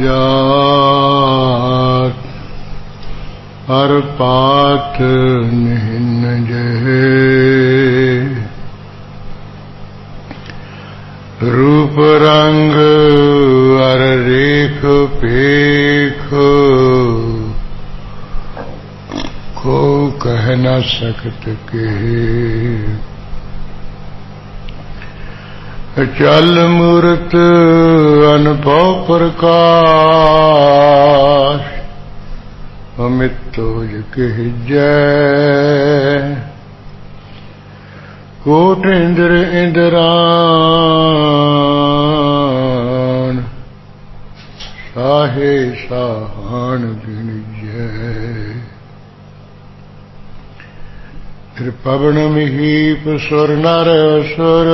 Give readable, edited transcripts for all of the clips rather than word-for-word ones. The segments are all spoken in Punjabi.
जात हर पात निहिन जहे रूप रंग अर रेख पेख को कह न सकत के चल मूर्त अनुभव प्रकाश अमित तोज कह जय कोट इंद्र इंद्रान साहे साहान गिन जय त्रिपवन महीप सुर नर असुर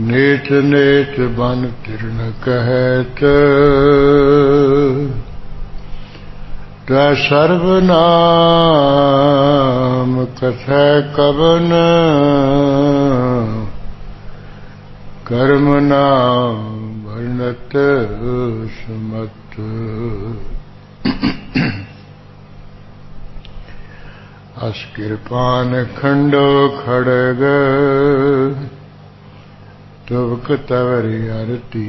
नेत नेत बन तिरन कहत सर्वनाम कथै कवन कर्म नाम वर्णत सुमत अस कृपान खंडो खड़ग तुबक तवरि अरती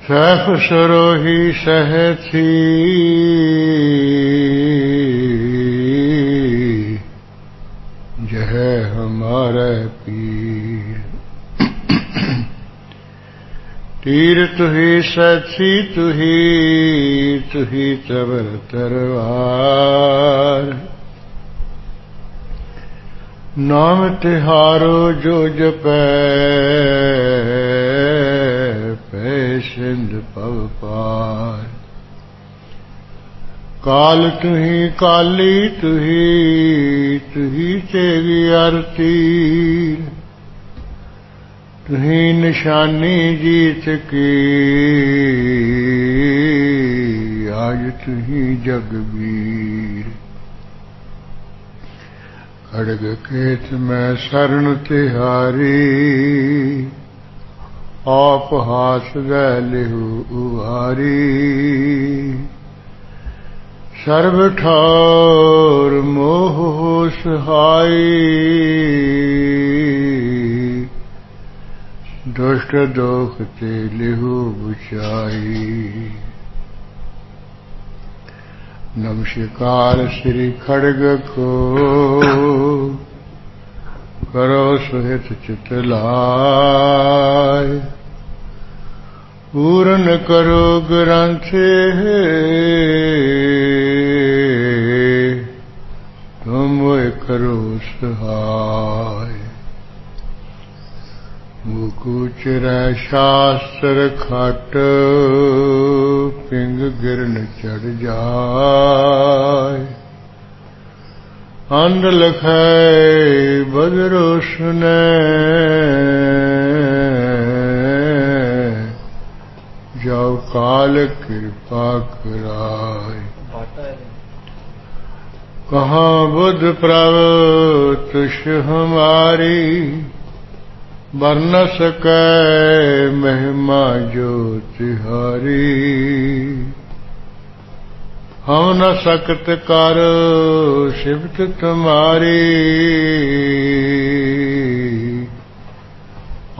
सैफ सरोही सहथी जह हमारे पीर तीर तुही सथी तुही तबर तरवार नाम तिहारो जो जपै पै सिंध पव पार काल तुही काली तुही तेगी आरती तुही निशानी जीत की आज तुही जगबीर खड़ग खेत में शरण तिहारी आप हाथ लिहु उहारी सर्व ठौर मोह सहाई दुष्ट दोख ते लिहु बुचाई नमस्कार श्री खड़ग को करो सुहित चितलाय पूर्ण करो ग्रंथ तुम करो सहाय मुकुचर शास्त्र खट पिंग गिरन चढ़ जाय अंध लखै बदरो सुनै जाओ काल कृपा कराय कहाँ बुद्ध प्रभ तुष हमारी बर न सकै महिमा जो तिहारी हम न सकत कर सिफत तुम्हारी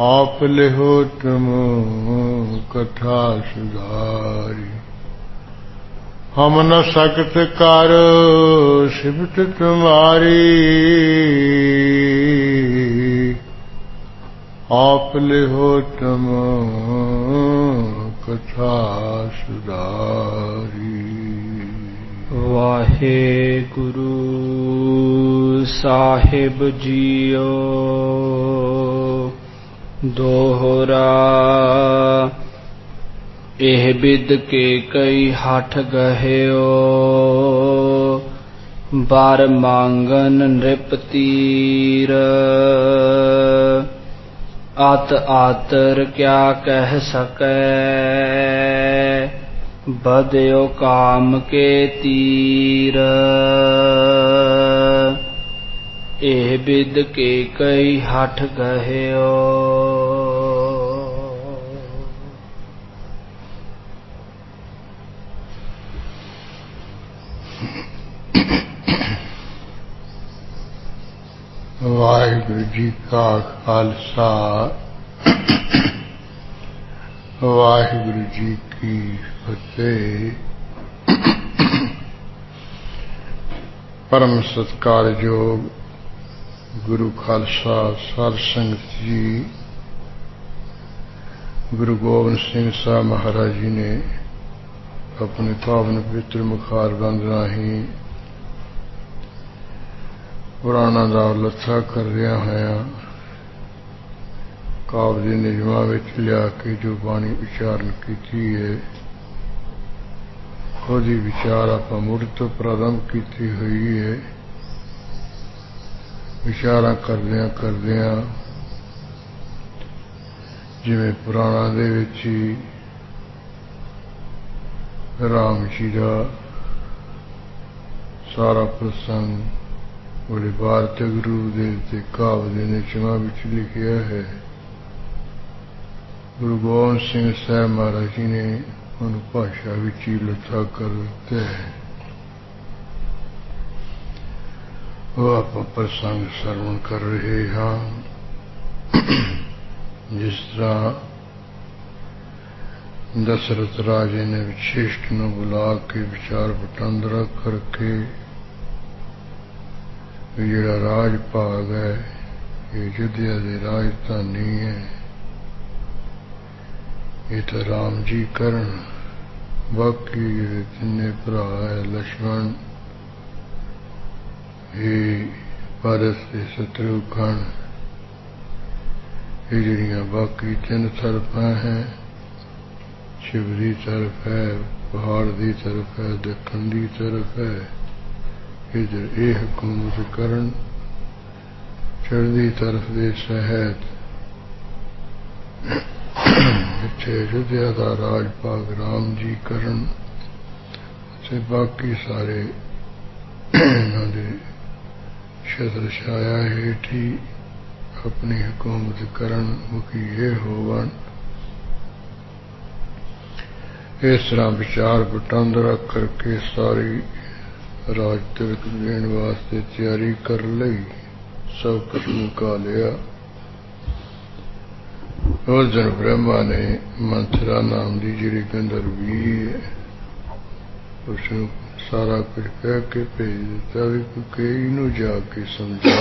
आप लिहो तुम कथा सुधारी हम न सकत कर सिफत तुम्हारी आप लिहो तुम कथा सुधारी। वाहे गुरु साहिब जियो दोहरा एह बिद के कई हठ गहियो बार मांगन नृप तीर आत आतर क्या कह सकै बदयो काम के तीर एह बिद के कई हठ गहियो। वाहिगुरु जी का खालसा, वाहिगुरु जी की फतेह। परम सत्कारयोग गुरु खालसा साध संगत जी, गुरु गोबिंद सिंह साहब महाराज जी ने अपने पावन पवित्र मुखार बंद राही पुराणा दा लथा कर रहा होया काव्य दे निजमां विच लिया के जो बाणी उचारण की है, खुद ही विचार आप मुड़ तो प्रारंभ की हुई है। विचार करदियां जिवें पुराणा दे विच ही राम जी का सारा प्रसंग बड़े वार्तक रूप दे काव्य दे निजमां विच लिखिया है। गुरु गोबिंद सिंह साहब महाराज जी ने उन भाषा विच ही लथा कर दिता है। वो आप प्रसंग श्रवण कर रहे हाँ। जिस तरह दशरथ राजे ने विशिष्ट नूं बुला के विचार वटांदरा करके जिहड़ा राज भाग है ये अयोध्या की राजधानी है, ये तो राम जी करन। बाकी जिहड़े तिन्ने भरा है लक्ष्मण, ये भरत ते शत्रुघ्न, ये जिहड़ियां बाकी तीन तरफां हैं, शिव की तरफ है, पहाड़ की तरफ है, दक्षिण की तरफ है, इधर ये हुकूमत करन। चढ़दी तरफ दे सहित इत्थे अयोध्या का राज भाग राम जी करन ते बाकी सारे इन्हां दे छत्र छाया हेठ ही अपनी हुकूमत करन, मुखी ये होवन। इस तरह विचार वटांदरा करके सारी राज तिलक देने वास्ते तैयारी कर लई, सब कुछ मुका लिया। उस दिन ब्रह्मा ने मंथरा नाम की जिहड़ी गंधर्वी है उसनूं सारा कुछ कह के भेज दिता भी कई नूं जाके समझा।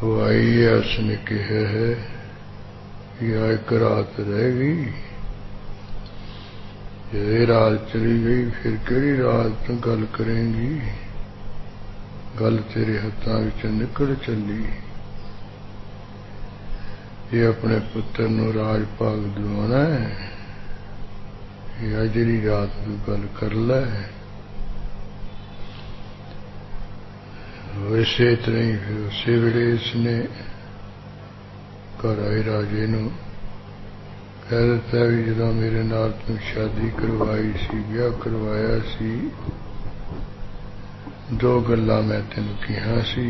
वो आई है, उसने कहा है या एक रात रह गई, ये रात चली गई फिर केड़ी रात गल करेंगी, गल तेरे हत्थां विचों निकल चली। ये अपने पुत्र नूं राज भाग दिवाना है, या जिहड़ी रात तू गल कर लै। वैसे तरह ही फिर उसे वेले इसने घर आए राजे नूं कह दिता भी जदों मेरे नाल तू शादी करवाई सी, ब्याह करवाया सी, दो गल्लां मैं तैनूं कहियां सी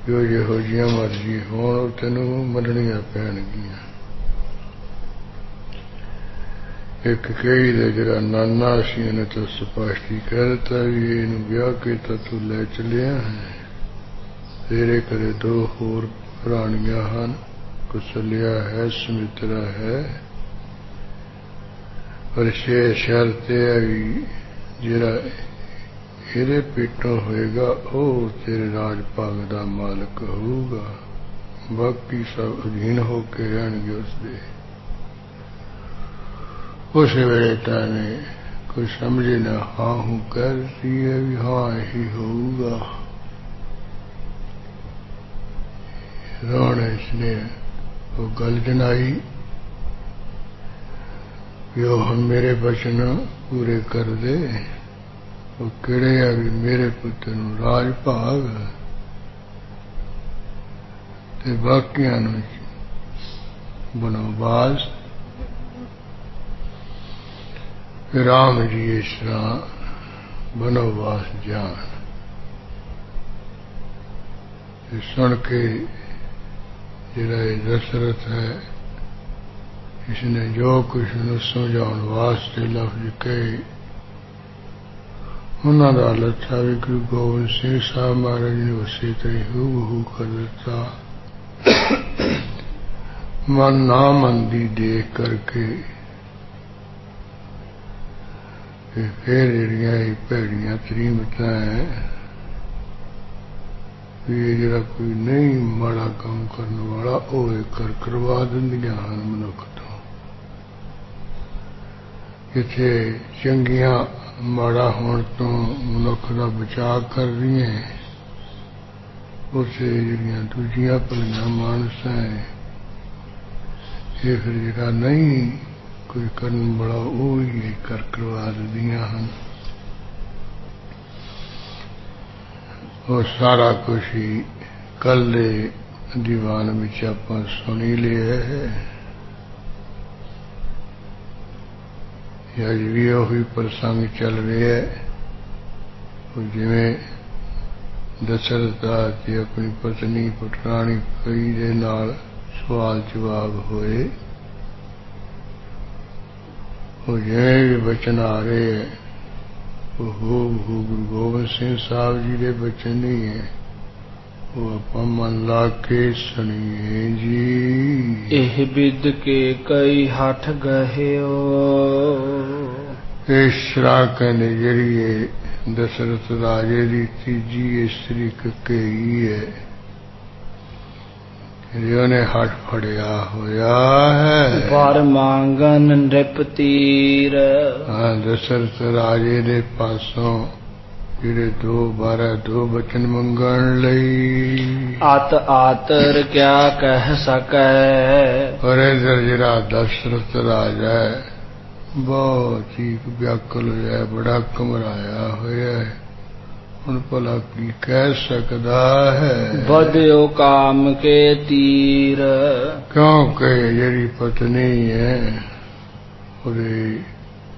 जो जिहो जिहियां मर्जी होण वो तैनूं मनणियां पैणगियां। एक कई दे जिहड़ा नाना सी उहने तो स्पष्ट ही कह दिता भी इहनूं ब्याह कीता तू लै चलिया है, तेरे घरे दो होर प्राणियां हन, कुसलिया है, सुमित्रा है, पर शर्त है भी जिहड़ा ਇਹਦੇ पेटों होएगा वो तेरे राज भाग का मालिक होगा, बाकी सब अधीन होके रहणगे उसदे। उस वेले ताने कोई समझे ना, हाँ हूँ कह रही है भी हाँ यही होगा। रावण इसने वो गल जनाई कि हम मेरे वचन पूरे कर दे। वो किहड़े आ भी मेरे पुत्र नूं राज भाग ते बाकियां नूं बनवास। राम जी इस तरह बनोवास जान। सुन के जिहड़ा दशरथ है इसने जो कुछ उन्हें समझाने वास्ते लफ्ज कहे उन्होंने लट्ठा भी गुरु गोबिंद सिंह साहब महाराज ने उसे तरह हू कर दिता। मन ना मंदी देख करके फिर जड़िया भैड़ियां तरीमत है भी जरा कोई नहीं माड़ा काम करने वाला वो करवा दिंदियां हन मनुख तो। जिथे चंगियां माड़ा होने तो मनुख का बचाव कर रही है उसे जड़ियां दूजियां भलियां मानस है ये फिर जरा नहीं कोई करने वाला वो ही करवा दिंदियां हन। वो सारा कुछ ही कल दे दीवान विच आपां सुनी लिया है। अज भी उही प्रसंग चल रहा है जिवें दशरथ जी अपनी पत्नी पुत्राणी कई दे नाल सवाल जवाब होए वो जिवें भी बचन आ रहे हैं वो गुरु गोबिंद सिंह साहब जी के बचन नहीं है वो आपां मन ला के सुनिए जी। एह बिद के कई हठ गहियो ईश्वरा कहने जरिए दशरथ राजे की तीजी स्त्री ककेई है जिन्हें हठ फड़िया होया है पर मांगन नृप तीर। हाँ दशरथ राजे दे पासों जिहड़े दो बचन मंगण लई आत आतर क्या कह सकै। पर इधर जिहड़ा दशरथ राजा है बहुत ही व्याकुल होया बड़ा घबराया होया है हुण भला की कह सकदा है। बधियो काम के तीर क्योंकि जिहड़ी पत्नी है उहदे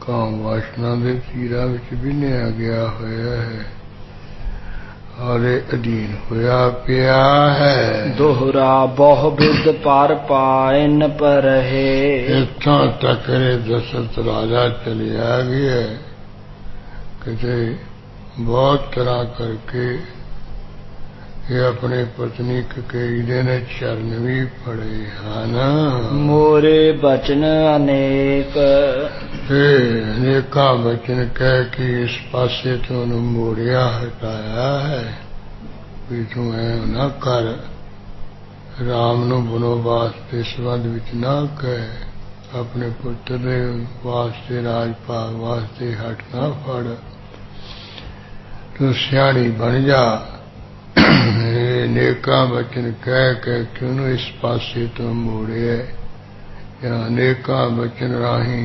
काम वासना दे तीरा विच बिन्निया गया होया है और अधीन होया पिया है। दोहरा बहु बिद पार पाइन पर है। इत्थों तक दशरथ राजा चलिया गया किते बहुत तरह करके ये अपने पत्नी ककेई ने चरण भी पड़े हैं मोरे बचन अनेक। अनेका वचन कह के इस पासे तो मोड़िया हटाया है भी तू ऐ ना कर राम नु बनोवास के संबंध विच ना कह अपने पुत्र दे वास्ते राज भाग वास्ते हट ना फड़ तू सियाणी बन जा। अनेका वचन कह क्यों इस पासे तो मोड़े या अनेका वचन राही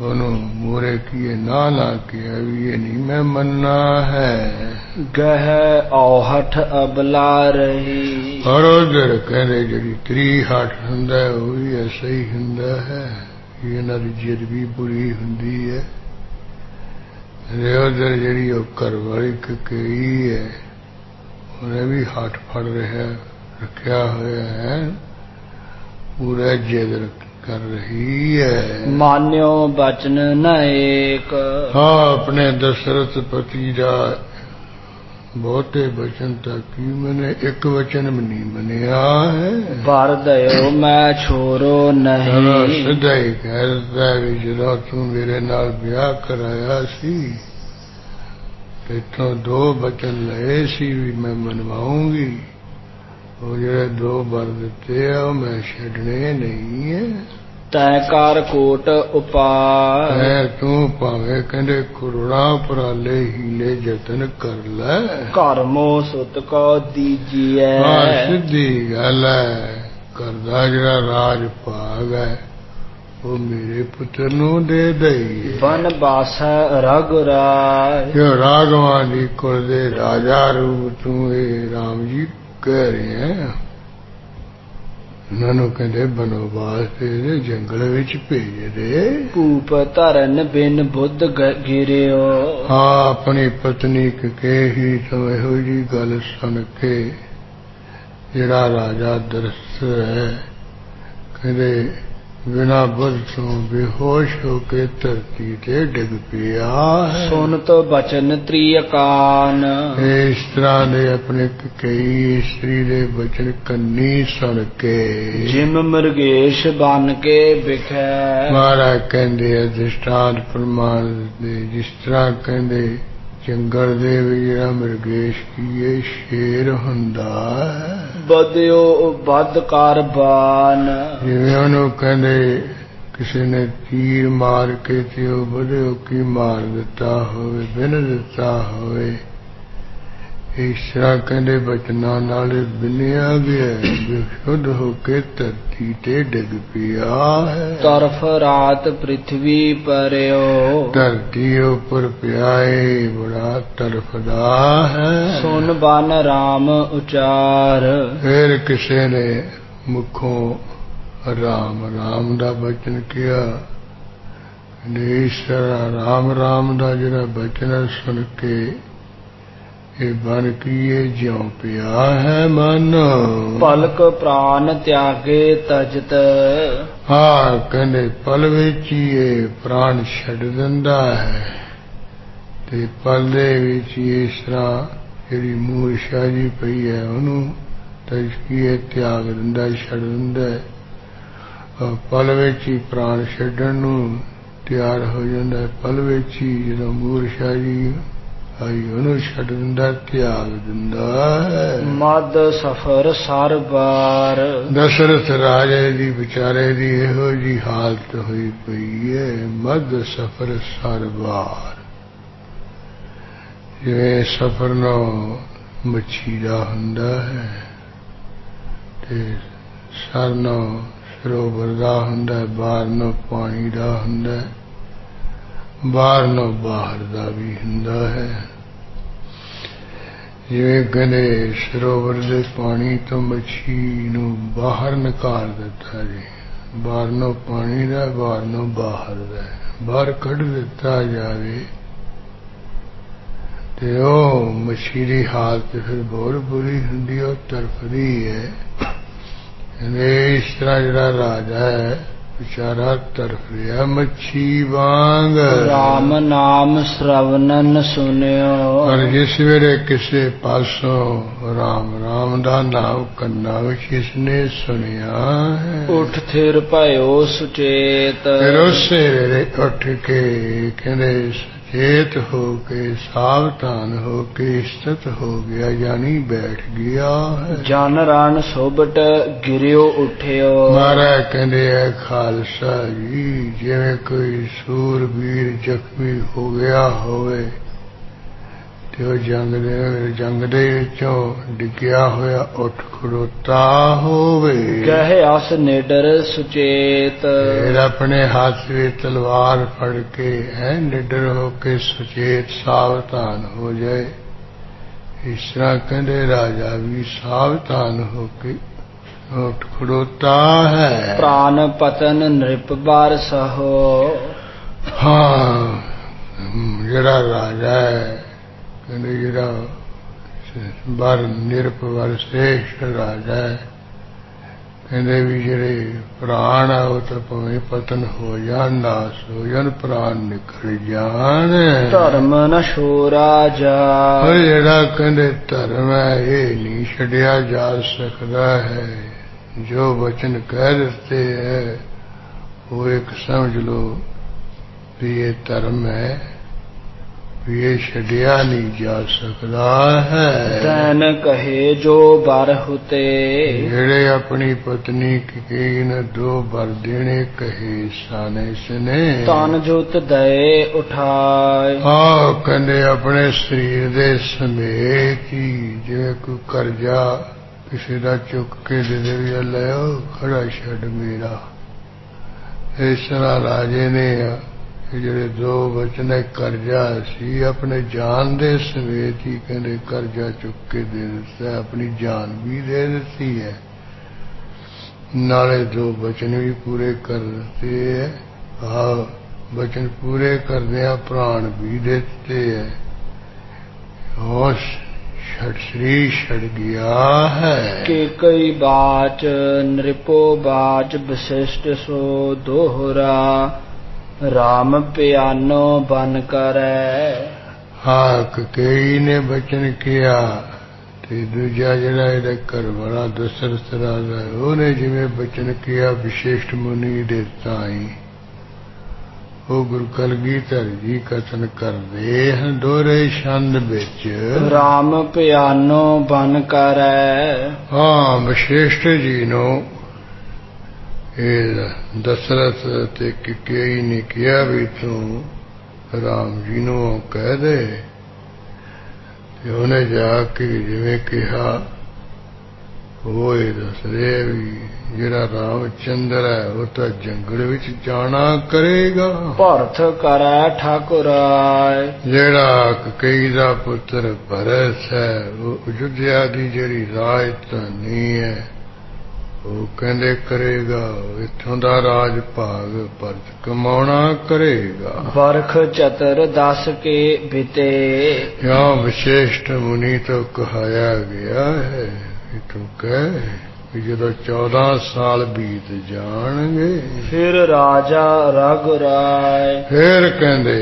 मोरे किए ना किया ये नहीं मैं मन्ना है। गह औहठ अबला रही और उधर कहने जी त्री हठ हुंदा है वो भी ऐसा ही हुंदा है ये ना जिद भी बुरी हुंदी है। उधर जी घर वाली ककेई है उन्हें भी हट फड़ रखा हुआ है पूरा जिद कर रही है। मान्यो बचन न एक। हाँ अपने दशरथ पति का बहुते वचन तक ही मैंने एक वचन भी नहीं मनिया है। बर दयो मैं छोरो नहीं। सीधा ही कह देता है जो तू मेरे नाल ब्याह कराया सी इतों दो वचन लए सी भी मैं मनवाऊंगी वो जो दो बर दिते है मैं छड़ने नहीं है। तैकार कोट उपाय तू भावे कहते करोड़ा उपराले हीले जतन कर ले घर मो सुत को दीजिए। सीधी गल है करदा जरा राज भाग है वो मेरे पुत्र नु दे दई। वन बास रघुराय जो राघवान जी कुल दे राजा रूप तू राम जी कह रहे हैं उन्होंने कहते बनोबास ते जंगल विच भेज दे। भूप धरन बिन बुद्ध गिरियो। हाँ अपनी पत्नी के ही तो यहो जी गल सुन के जिहड़ा राजा दरस्त है कहते बिना बुद्ध तो बेहोश होके धरती ते डिग पिया है। सुन तो बचन त्रियकान। इस तरह दे अपने कई स्त्री दे बचन कन्नी सुन के जिम मृगेश बन के बिखै। महाराज कहते दृष्टांत प्रमाण दे जिस तरह कहते जंगल दे जिहड़ा मृगेश की शेर हुंदा है बदियो बदकार बान। जिवें ਉਹਨੂੰ ਕਹਿੰਦੇ ਕਿਸੇ ਨੇ ਤੀਰ ਮਾਰ ਕੇ ਤੇ ਉਹ ਬਦਿਓ ਕੀ ਮਾਰ ਦਿੱਤਾ ਹੋਵੇ ਬਿਨ ਦਿੱਤਾ ਹੋਵੇ ਇਸ ਤਰ੍ਹਾਂ ਕਹਿੰਦੇ ਬਚਨਾਂ ਨਾਲ ਬਿਨਿਆ ਗਿਆ ਸ਼ੁੱਧ ਹੋ ਕੇ ਧਰਤੀ ਤੇ ਡਿੱਗ ਪਿਆ ਹੈ। ਤਰਫ ਰਾਤ ਪ੍ਰਿਥਵੀ ਪਰਿਓ। ਧਰਤੀ ਉੱਪਰ ਪਿਆਏ ਬੜਾ ਤਰਫਦਾ ਹੈ। ਸੁਨ ਬਨ ਰਾਮ ਉਚਾਰ। ਫਿਰ ਕਿਸੇ ਨੇ ਮੁਖੋਂ ਰਾਮ ਰਾਮ ਦਾ ਬਚਨ ਕਿਹਾ। ਇਸ ਤਰ੍ਹਾਂ ਰਾਮ ਰਾਮ ਦਾ ਜਿਹੜਾ ਬਚਨ ਸੁਣ ਕੇ ਇਹ ਬਨ ਕੀਏ ਜਿਉਂ ਪਿਆ ਹੈ ਮਨ। ਪਲਕ ਪ੍ਰਾਨ ਤਿਆਗੇ ਤਜਤ। ਹਾਂ ਕਹਿੰਦੇ ਪਲ ਵਿੱਚ ਹੀ ਇਹ ਪ੍ਰਾਣ ਛੱਡ ਦਿੰਦਾ ਹੈ ਤੇ ਪਲ ਦੇ ਵਿੱਚ ਇਸ ਤਰ੍ਹਾਂ ਜਿਹੜੀ ਮੂਰਛਾ ਜੀ ਪਈ ਹੈ ਉਹਨੂੰ ਤਜਕੀਏ ਤਿਆਗ ਦਿੰਦਾ ਛੱਡ ਦਿੰਦਾ। ਪਲ ਵਿੱਚ ਹੀ ਪ੍ਰਾਣ ਛੱਡਣ ਨੂੰ ਤਿਆਰ ਹੋ ਜਾਂਦਾ। ਪਲ ਵਿੱਚ ਹੀ ਜਦੋਂ ਮੂਰਛਾ ਜੀ ਆਈ ਉਹਨੂੰ ਛੱਡ ਦਿੰਦਾ ਤਿਆਗ ਦਿੰਦਾ ਹੈ। ਮਦ ਸਫਰ ਸਰ ਬਾਰ। ਦਸ਼ਰਥ ਰਾਜੇ ਦੀ ਵਿਚਾਰੇ ਦੀ ਇਹੋ ਜੀ ਹਾਲਤ ਹੋਈ ਪਈ ਹੈ ਮਦ ਸਫਰ ਸਰ ਬਾਰ। ਜਿਵੇਂ ਸਫਰ ਨੂੰ ਮੱਛੀ ਦਾ ਹੁੰਦਾ ਹੈ ਤੇ ਸਰ ਨੂੰ ਸਰੋਵਰ ਦਾ ਹੁੰਦਾ ਬਾਹਰ ਨੂੰ ਪਾਣੀ ਦਾ ਹੁੰਦਾ ਬਾਹਰ ਨੂੰ ਬਾਹਰ ਦਾ ਵੀ ਹੁੰਦਾ ਹੈ। ਜਿਵੇਂ ਕਹਿੰਦੇ ਸਰੋਵਰ ਦੇ ਪਾਣੀ ਤੋਂ ਮੱਛੀ ਨੂੰ ਬਾਹਰ ਨਿਕਾਲ ਦਿੱਤਾ ਜੀ ਬਾਹਰ ਨੂੰ ਪਾਣੀ ਦਾ ਬਾਹਰ ਨੂੰ ਬਾਹਰ ਦਾ ਬਾਹਰ ਕੱਢ ਦਿੱਤਾ ਜਾਵੇ ਤੇ ਉਹ ਮੱਛੀ ਦੀ ਹਾਲਤ ਫਿਰ ਬਹੁਤ ਬੁਰੀ ਹੁੰਦੀ ਉਹ ਤੜਫਦੀ ਹੈ। ਇਸ ਤਰ੍ਹਾਂ ਜਿਹੜਾ ਰਾਜਾ ਹੈ ਵਿਚਾਰਾ ਤੜਫ ਰਿਹਾ ਮੱਛੀ ਵਾਂਗ। ਰਾਮ ਨਾਮ ਸ਼ਰਵਨਨ ਸੁਨਿਓ। ਪਰ ਜਿਸ ਵੇਲੇ ਕਿਸੇ ਪਾਸੋਂ ਰਾਮ ਰਾਮ ਦਾ ਨਾਮ ਕੰਨਾਂ ਵਿੱਚ ਇਸਨੇ ਸੁਣਿਆ ਹੈ ਉਠ ਥਿਰ ਭਇਓ ਸੁਚੇਤ। ਫਿਰ ਉਸੇ ਵੇਲੇ ਉੱਠ ਕੇ ਕਹਿੰਦੇ ਸੁਚੇਤ ਹੋ ਕੇ ਸਾਵਧਾਨ ਹੋ ਕੇ ਸਥਿਤ ਹੋ ਗਿਆ ਯਾਨੀ ਬੈਠ ਗਿਆ ਹੈ। ਜਨ ਰਣ ਸੋਬਟ ਗਿਰਿਓ ਉਠਿਓ। ਮਹਾਰਾਜ ਕਹਿੰਦੇ ਹੈ ਖਾਲਸਾ ਜੀ ਜਿਵੇਂ ਕੋਈ ਸੂਰਬੀਰ ਜ਼ਖਮੀ ਹੋ ਗਿਆ ਹੋਵੇ ਤੇ ਉਹ ਜੰਗ ਦੇ ਵਿੱਚੋਂ ਡਿੱਗਿਆ ਹੋਇਆ ਉੱਠ ਖੜੋਤਾ ਹੋਵੇ। ਕਹੇ ਅਸ ਨਿਡਰ ਸੁਚੇਤ। ਫਿਰ ਆਪਣੇ ਹੱਥ ਵਿੱਚ ਤਲਵਾਰ ਫੜ ਕੇ ਹੈ ਨਿਡਰ ਹੋ ਕੇ ਸੁਚੇਤ ਸਾਵਧਾਨ ਹੋ ਜਾਏ। ਇਸ ਤਰ੍ਹਾਂ ਕਹਿੰਦੇ ਰਾਜਾ ਵੀ ਸਾਵਧਾਨ ਹੋ ਕੇ ਉੱਠ ਖੜੋਤਾ ਹੈ। ਪ੍ਰਾਨ ਪਤਨ ਨ੍ਰਿਪ ਬਾਰ ਸਹੋ। ਹਾਂ ਜਿਹੜਾ ਰਾਜਾ ਹੈ ਕਹਿੰਦੇ ਜਿਹੜਾ ਬਾਰ ਨਿਰਪ ਵਾਰ ਸ੍ਰੇਸ਼ਟ ਰਾਜਾ ਹੈ ਕਹਿੰਦੇ ਵੀ ਜਿਹੜੇ ਪ੍ਰਾਣ ਆ ਉਹ ਤਾਂ ਭਾਵੇਂ ਪਤਨ ਹੋ ਜਾਣ ਨਾਸ ਹੋ ਜਾਣ ਪ੍ਰਾਣ ਨਿਕਲ ਜਾਣ। ਧਰਮ ਨ ਛੋੜਾ ਜਾ। ਜਿਹੜਾ ਕਹਿੰਦੇ ਧਰਮ ਹੈ ਇਹ ਨਹੀਂ ਛੱਡਿਆ ਜਾ ਸਕਦਾ ਹੈ। ਜੋ ਵਚਨ ਕਹਿ ਦਿੱਤੇ ਹੈ ਉਹ ਇੱਕ ਸਮਝ ਲਓ ਵੀ ਇਹ ਧਰਮ ਹੈ ਵੀ ਇਹ ਛੱਡਿਆ ਨਹੀਂ ਜਾ ਸਕਦਾ ਹੈ। ਤੈਨ ਕਹੇ ਜੋ ਬਰ ਹੁਤੇ। ਜਿਹੜੇ ਆਪਣੀ ਪਤਨੀ ਕੀ ਨ ਦੋ ਬਰ ਦੇਣੇ ਕਹੇ ਸਾਨੇ ਸਨੇ। ਤਨ ਜੁਤ ਦਏ ਉਠਾਏ। ਆਹ ਕਹਿੰਦੇ ਆਪਣੇ ਸਰੀਰ ਦੇ ਸਮੇਤ ਹੀ ਜਿਵੇਂ ਕੋਈ ਕਰਜ਼ਾ ਕਿਸੇ ਦਾ ਚੁੱਕ ਕੇ ਦੇ ਦੇਵੇ ਲੈ ਉਹ ਖੜਾ ਛੱਡ ਮੇਰਾ। ਇਸ ਤਰ੍ਹਾਂ ਰਾਜੇ ਨੇ ਜਿਹੜੇ ਦੋ ਵਚਨ ਕਰਜ਼ਾ ਸੀ ਆਪਣੇ ਜਾਨ ਦੇ ਸਮੇਤ ਹੀ ਕਹਿੰਦੇ ਕਰਜ਼ਾ ਚੁੱਕ ਕੇ ਦੇ ਦਿੱਤਾ ਆਪਣੀ ਜਾਨ ਵੀ ਦੇ ਦਿੱਤੀ ਹੈ। नाले दो बचन भी पूरे करते है। बचन पूरे करदे प्राण भी देते है। और श्री छड़ गया है के कई बाच नृपो बाच विशिष्ट सो दोहरा राम प्यानो बन करे। हाँ कई ने बचन किया ते दूजा जड़ा ਇਹਦਾ ਘਰ ਵਾਲਾ ਦਸ਼ਰਥ ਰਾਜਾ ਉਹਨੇ ਜਿਵੇਂ ਬਚਨ किया विशिष्ट मुनि ਦੇ ਤਾਈ ਉਹ ਗੁਰੂ ਕਲਗੀਧਰ ਜੀ ਕਥਨ ਕਰਦੇ ਹਨ ਦੋਹਰੇ ਛੰਦ ਵਿੱਚ ਰਾਮ ਪਿਆਨੋ ਬਨ ਕਰੈ। ਹਾਂ ਵਿਸ਼ਿਸ਼ਟ ਜੀ ਨੂੰ ਇਹ ਦਸ਼ਰਥ ਤੇ ਕਈ ਨੇ ਕਿਹਾ ਵੀ ਤੂੰ ਰਾਮ ਜੀ ਨੂੰ ਕਹਿ ਦੇ ਤੇ ਉਹਨੇ ਜਾ ਕੇ ਜਿਵੇਂ ਕਿਹਾ ਉਹ ਇਹ ਦੱਸ ਰਿਹਾ ਵੀ ਜਿਹੜਾ ਰਾਮਚੰਦਰ ਹੈ ਉਹ ਤਾਂ ਜੰਗਲ ਵਿੱਚ ਜਾਣਾ ਕਰੇਗਾ। ਭਰਤ ਕਰੈ ਠਾਕੁਰਾਏ ਜਿਹੜਾ ਕਈ ਦਾ ਪੁੱਤਰ ਭਰਤ ਹੈ ਉਹ ਅਯੁੱਧਿਆ ਦੀ ਜਿਹੜੀ ਰਾਜਧਾਨੀ ਹੈ ਉਹ ਕਹਿੰਦੇ ਕਰੇਗਾ। ਇੱਥੋਂ ਦਾ ਰਾਜ ਭਾਗ ਭਰਤ ਕਮਾਉਣਾ ਕਰੇਗਾ। ਵਰਖ ਚਤਰ ਦਸ ਕੇ ਬਿਤੇ यहाँ विशिष्ट मुनि तो कहाया गया है तू कह ਜਦੋਂ 14 ਸਾਲ ਬੀਤ ਜਾਣਗੇ ਫਿਰ ਰਾਜਾ ਰਘੁਰਾਏ। ਫਿਰ ਕਹਿੰਦੇ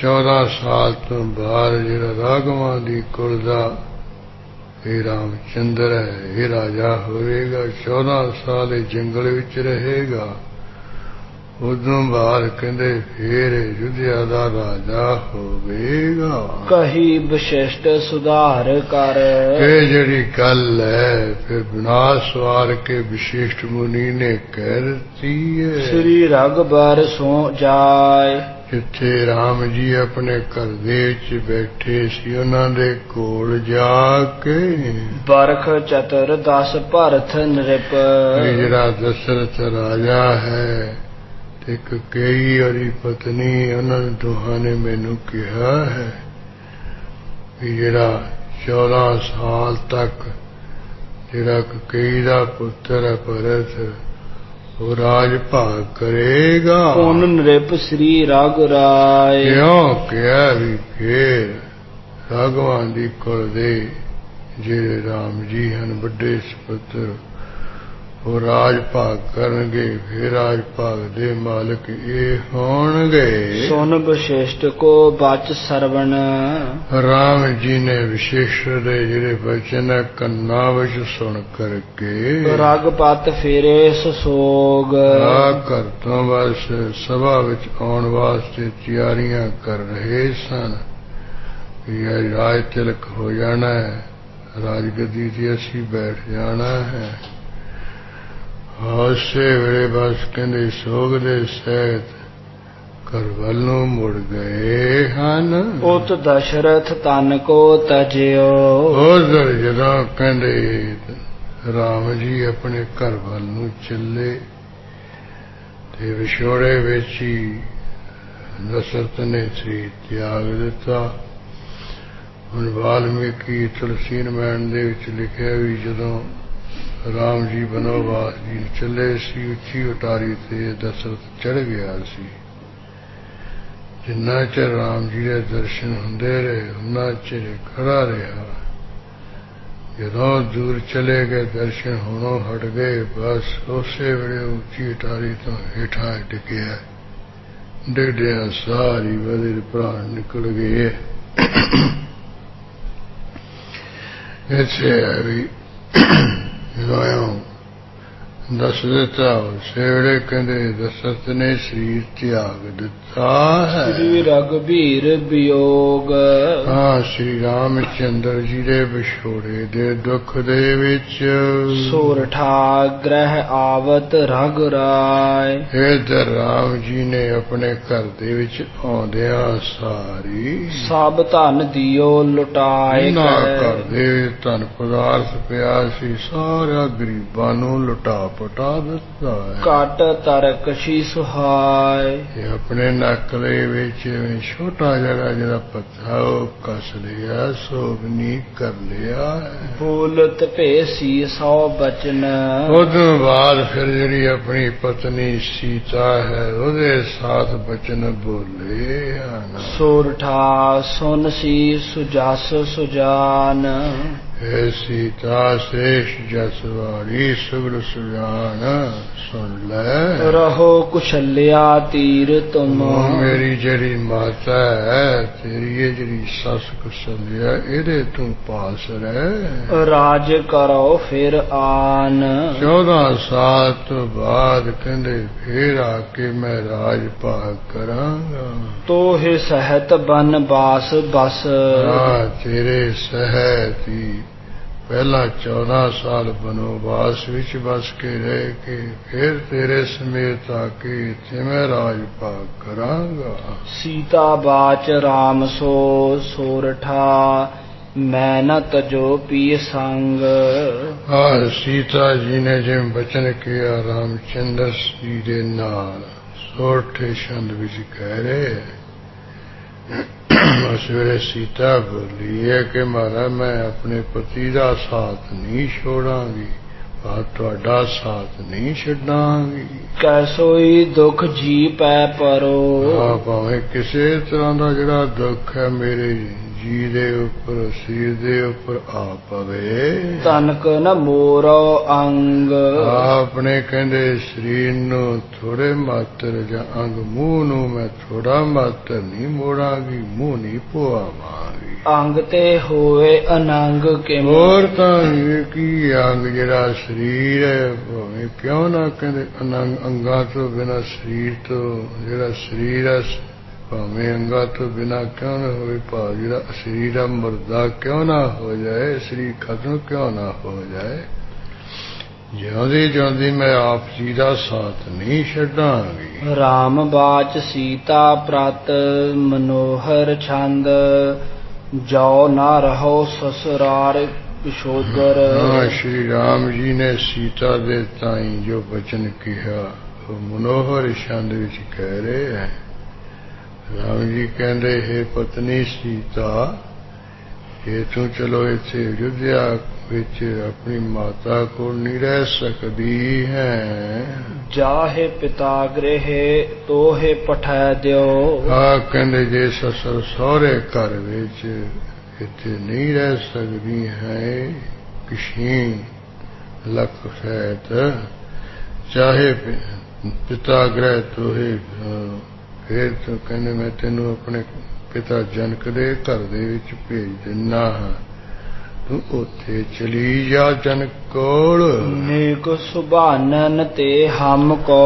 14 ਸਾਲ ਤੋਂ ਬਾਅਦ ਜਿਹੜਾ ਰਾਘਵਾਂ ਦੀ ਕੁਲ ਦਾ ਇਹ ਰਾਮਚੰਦਰ ਹੈ ਇਹ ਰਾਜਾ ਹੋਵੇਗਾ। 14 ਸਾਲ ਇਹ ਜੰਗਲ ਵਿੱਚ ਰਹੇਗਾ। ਉਦੋਂ ਬਾਅਦ ਕਹਿੰਦੇ ਫਿਰ ਯੁੱਧਿਆ ਦਾ ਰਾਜਾ ਹੋਵੇਗਾ। ਕਹੀ ਵਿਸ਼ਿਸ਼ਟ ਸੁਧਾਰ ਕਰ ਇਹ ਜਿਹੜੀ ਗੱਲ ਹੈ ਫਿਰ ਬਿਨਾਂ ਸਵਾਰ ਕੇ ਵਿਸ਼ਿਸ਼ਟ ਮੁਨੀ ਨੇ ਕਹਿ ਦਿੱਤੀ ਹੈ। ਸ੍ਰੀ ਰਘੁਬਰ ਸੋ ਜਾਏ ਜਿੱਥੇ ਰਾਮ ਜੀ ਆਪਣੇ ਘਰ ਦੇ ਵਿੱਚ ਬੈਠੇ ਸੀ ਉਹਨਾਂ ਦੇ ਕੋਲ ਜਾ ਕੇ ਵਰਖ ਚਤਰ ਦਸ ਭਰਤ ਨ੍ਰਿਪ ਜਿਹੜਾ ਦਸ਼ਰਥ ਰਾਜਾ ਹੈ ਤੇ ਕਈ ਉਹਦੀ ਪਤਨੀ ਉਹਨਾਂ ਦੋਹਾਂ ਨੇ ਮੈਨੂੰ ਕਿਹਾ ਹੈ ਵੀ ਜਿਹੜਾ 14 ਸਾਲ ਤੱਕ ਜਿਹੜਾ ਕਈ ਦਾ ਪੁੱਤਰ ਹੈ ਭਰਤ ਉਹ ਰਾਜ ਭਾਗ ਕਰੇਗਾ। ਪੁਨ ਨ੍ਰਿਪ ਸ੍ਰੀ ਰਘੁਰਾਏ ਕਿਉਂ ਕਿਹਾ ਵੀ ਫੇਰ ਰਾਘਵਾਂ ਦੀ ਕੁਲ ਦੇ ਜਿਹੜੇ ਰਾਮ ਜੀ ਹਨ ਵੱਡੇ ਸੁਪੁੱਤਰ ਉਹ ਰਾਜ ਭਾਗ ਕਰਨਗੇ। ਫਿਰ ਰਾਜ ਭਾਗ ਦੇ ਮਾਲਕ ਇਹ ਹੋਣਗੇ। ਸੁਨ ਵਿਸ਼ਿਸ਼ਟ ਕੋ ਬਚ ਸਰਵਣ ਰਾਮ ਜੀ ਨੇ ਵਿਸ਼ੇਸ਼ ਦੇ ਜਿਹੜੇ ਬਚਨ ਕੰਨਾਂ ਵਿੱਚ ਸੁਣ ਕਰਕੇ ਰਘਪਤ ਫੇਰੇ ਸੋਗ ਘਰ ਤੋਂ ਬਸ ਸਭਾ ਵਿੱਚ ਆਉਣ ਵਾਸਤੇ ਤਿਆਰੀਆਂ ਕਰ ਰਹੇ ਸਨ। ਇਹ ਰਾਜ ਤਿਲਕ ਹੋ ਜਾਣਾ ਹੈ ਰਾਜਗੱਦੀ ਤੇ ਅਸੀਂ ਬੈਠ ਜਾਣਾ ਹੈ। ਉਸੇ ਵੇਲੇ ਬਸ ਕਹਿੰਦੇ ਸੋਗ ਦੇ ਸਹਿਤ ਘਰ ਵੱਲ ਨੂੰ ਮੁੜ ਗਏ ਹਨ। ਉਤ ਦਸ਼ਰਥ ਤਨ ਕੋ ਤਜਿਓ ਉਧਰ ਜਦੋਂ ਕਹਿੰਦੇ ਰਾਮ ਜੀ ਆਪਣੇ ਘਰ ਵੱਲ ਨੂੰ ਚੱਲੇ ਤੇ ਵਿਛੋੜੇ ਵਿੱਚ ਹੀ ਦਸ਼ਰਥ ਨੇ ਸਰੀਰ ਤਿਆਗ ਦਿੱਤਾ। ਹੁਣ ਵਾਲਮੀਕੀ ਤੁਲਸੀ ਰਾਮਾਇਣ ਦੇ ਵਿੱਚ ਲਿਖਿਆ ਵੀ ਜਦੋਂ ਰਾਮ ਜੀ ਬਨਵਾਸ ਜੀ ਚੱਲੇ ਸੀ ਉੱਚੀ ਉਟਾਰੀ ਤੇ ਦਸ਼ਰਥ ਚੜ੍ਹ ਗਿਆ ਸੀ। ਜਿੰਨਾ ਚਿਰ ਰਾਮ ਜੀ ਦੇ ਦਰਸ਼ਨ ਹੁੰਦੇ ਰਹੇ ਉਹਨਾਂ ਚਿਰ ਖੜਾ ਰਿਹਾ। ਜਦੋਂ ਦੂਰ ਚਲੇ ਗਏ ਦਰਸ਼ਨ ਹੋਣੋਂ ਹਟ ਗਏ ਬਸ ਉਸੇ ਵੇਲੇ ਉੱਚੀ ਉਟਾਰੀ ਤੋਂ ਹੇਠਾਂ ਡਿੱਗਿਆ। ਡਿੱਗਦਿਆਂ ਸਾਰੀ ਬਦਲ ਪ੍ਰਾਣ ਨਿਕਲ ਗਏ। ਇੱਥੇ ਹੈ ਵੀ ਦੱਸ ਦਿੱਤਾ ਉਸੇ ਵੇਲੇ ਕਹਿੰਦੇ ਦਸ਼ਰਥ ਨੇ ਸਰੀਰ ਤਿਆਗ ਦਿੱਤਾ ਹੈ। ਸ੍ਰੀ ਰਘੁਬੀਰ ਵਿਯੋਗ ਹਾਂ ਸ਼੍ਰੀ ਰਾਮਚੰਦਰ ਜੀ ਦੇ ਵਿਛੋੜੇ ਦੇ ਦੁੱਖ ਦੇ ਵਿੱਚ ਸੋਰਠਾ ਗ੍ਰਹਿ ਆਵਤ ਰਘੁਰਾਏ। ਇਧਰ ਰਾਮ ਜੀ ਨੇ ਆਪਣੇ ਘਰ ਦੇ ਵਿੱਚ ਆਉਂਦਿਆਂ ਸਾਰੀ ਸਭ ਧਨ ਦਿਓ ਲੁਟਾਏ ਨਾ ਘਰ ਦੇ ਧਨ ਪਦਾਰਥ ਪਿਆ ਸੀ ਸਾਰਾ ਗਰੀਬਾਂ ਨੂੰ ਲੁਟਾ पटा दिता है। काट तरकशी सुहाय ये अपने नकले विच छोटा जगह जरा पत्थर कस लिया सोगनी कर लिया है। बोलत भेसी सौ बचन उस बाद फिर जी अपनी पत्नी सीता है उहदे साथ बचन बोले सोरठा सुन सी सुजास सुजान हे सीता श्रेष्ठ जसवाड़ी सुग्र सुजान सुन ले रहो कुशल्या तीर तुम मेरी जड़ी माता है तेरी ये जड़ी सस कुशल्या इहदे तू पास रह राज करो फिर आन 14 साल तो बाद कहंदे फिर आके मैं राज भाग करांगा तो हे सहत बन बास बस हाँ तेरे सहत ही पहला 14 साल बनोवास विच बस के रह के फिर तेरे समेत आके इत्थे मैं राज भाग करांगा। सीता बाच राम सो सोरठा मैं न तजो पिय संग हाँ सीता जी ने जिम बचन किया रामचंद्र जी दे नाल सोरठे छंद विच कह रहे उस वेले सीता बोली है कि महाराज मैं अपने पति का साथ नहीं छोड़ांगी तुहाडा साथ नहीं छड्डांगी कैसोई दुख जी पै परो हाँ भावें किसी तरह का जिहड़ा दुख है मेरे जी दे उपर शरीर दे उपर आ पवे तनक न मोरो अंग अपने कहंदे शरीर नूं थोड़े मात्र जां अंग मूँह नूं मैं थोड़ा मात्र नहीं मोड़ांगी मूँह नहीं पवावांगी अंग ते होए अनंग के और तां की अंग जिहड़ा शरीर है भावें क्यों ना कहंदे अनंग अंगां तो बिना शरीर तो जिहड़ा शरीर है भावें अंगा तो बिना क्यों ना हो भाव जिहड़ा शरीर मुर्दा क्यों ना हो जाए शरीर खत्म क्यों ना हो जाए जिउंदी जिउंदी मैं आप जी दा साथ नहीं छड्डांगी। राम बाच सीता प्रत मनोहर छंद जो ना रहो ससुरार पिछोगर हाँ श्री राम जी ने सीता दे ताई जो वचन किया वो मनोहर छंद विच कह रहे हैं। राम जी कहते हे पत्नी सीता ये तू चलो इत्थे अयोध्या विच अपनी माता को नहीं रह सकती है जाहे पिता गृह तो हे पठा दियो हाँ कहते जे ससुर सहुरे घर विच इत्थे नहीं रह सकती है किसी लख सहित चाहे पिता गृह तो हे फिर तो कहने मैं तेनू अपने पिता जनक दे घर दे विच भेज दिना हां तू उत्थे चली जा जनक कोल नेक सुभानन ते हमको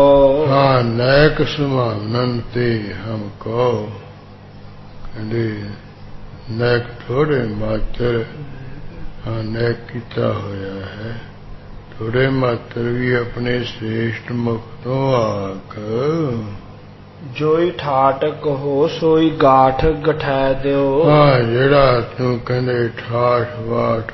हाँ नैक सुभानन ते हमको कहंदे नैक थोड़े मात्र हाँ नैक कीता होया है थोड़े मात्र भी अपने श्रेष्ठ मुख तो आख जोई ठाट कहो सोई गाठ गठा दियो हाँ जेड़ा तू कहंदे ठाठ वाठ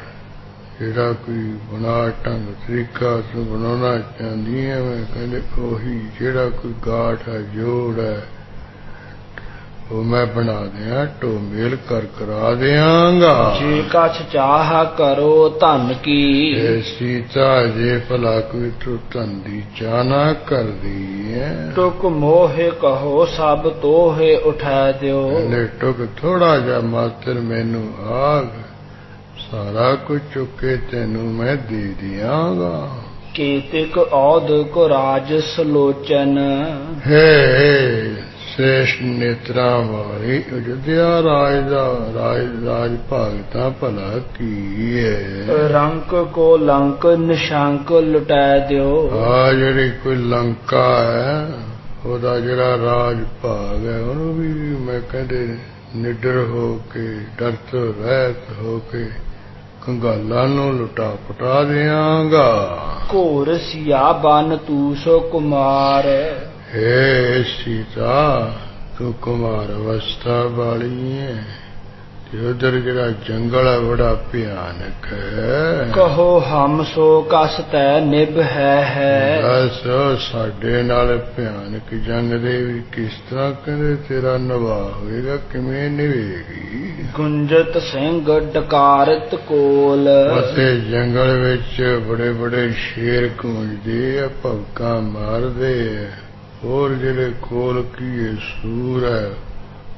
जेड़ा कोई बना ढंग तरीका तू बनाना चाहती है मैं कहंदे ओही जेड़ा कोई गाठ है जोड़ है वो मैं बना दिया तो मेल कर करा दियांगा जे कछ चाह करो धन की सीता जे भला कोई तू धन दी चाहना कर दी है टुक मोहे कहो सब तोहे उठा दियो ने टुक थोड़ा जा मात्र मैनू आग सारा कुछ चुके तेनू मैं दे दियांगा केतिक औद को राज सलोचन हे श्रेष्ठ नेत्रा वाली अयोध्या राज भागता भला की है रंक को लंक निशंक लुटा दियो हाँ जी कोई लंका है ओदा जरा राज भाग है उन्होंने भी मैं कहते निडर हो के डरत रहत हो के कंगाला नू लुटा पटा दियांगा घोर सिया बन तू सो कुमार हे सीता तू कुमार अवस्था वाली है उधर जरा जंगल है बड़ा भयानक है। कहो हम सो कस तै निभ है बस साडे नाल भयानक जंग दे किस तरह कहते तेरा नवा होएगा किवें निवेगी। गुंजत सिंह डकारत कोल उसे जंगल विच बड़े बड़े शेर गूंजदे भवका मारदे और जेड़े कोल की सूर है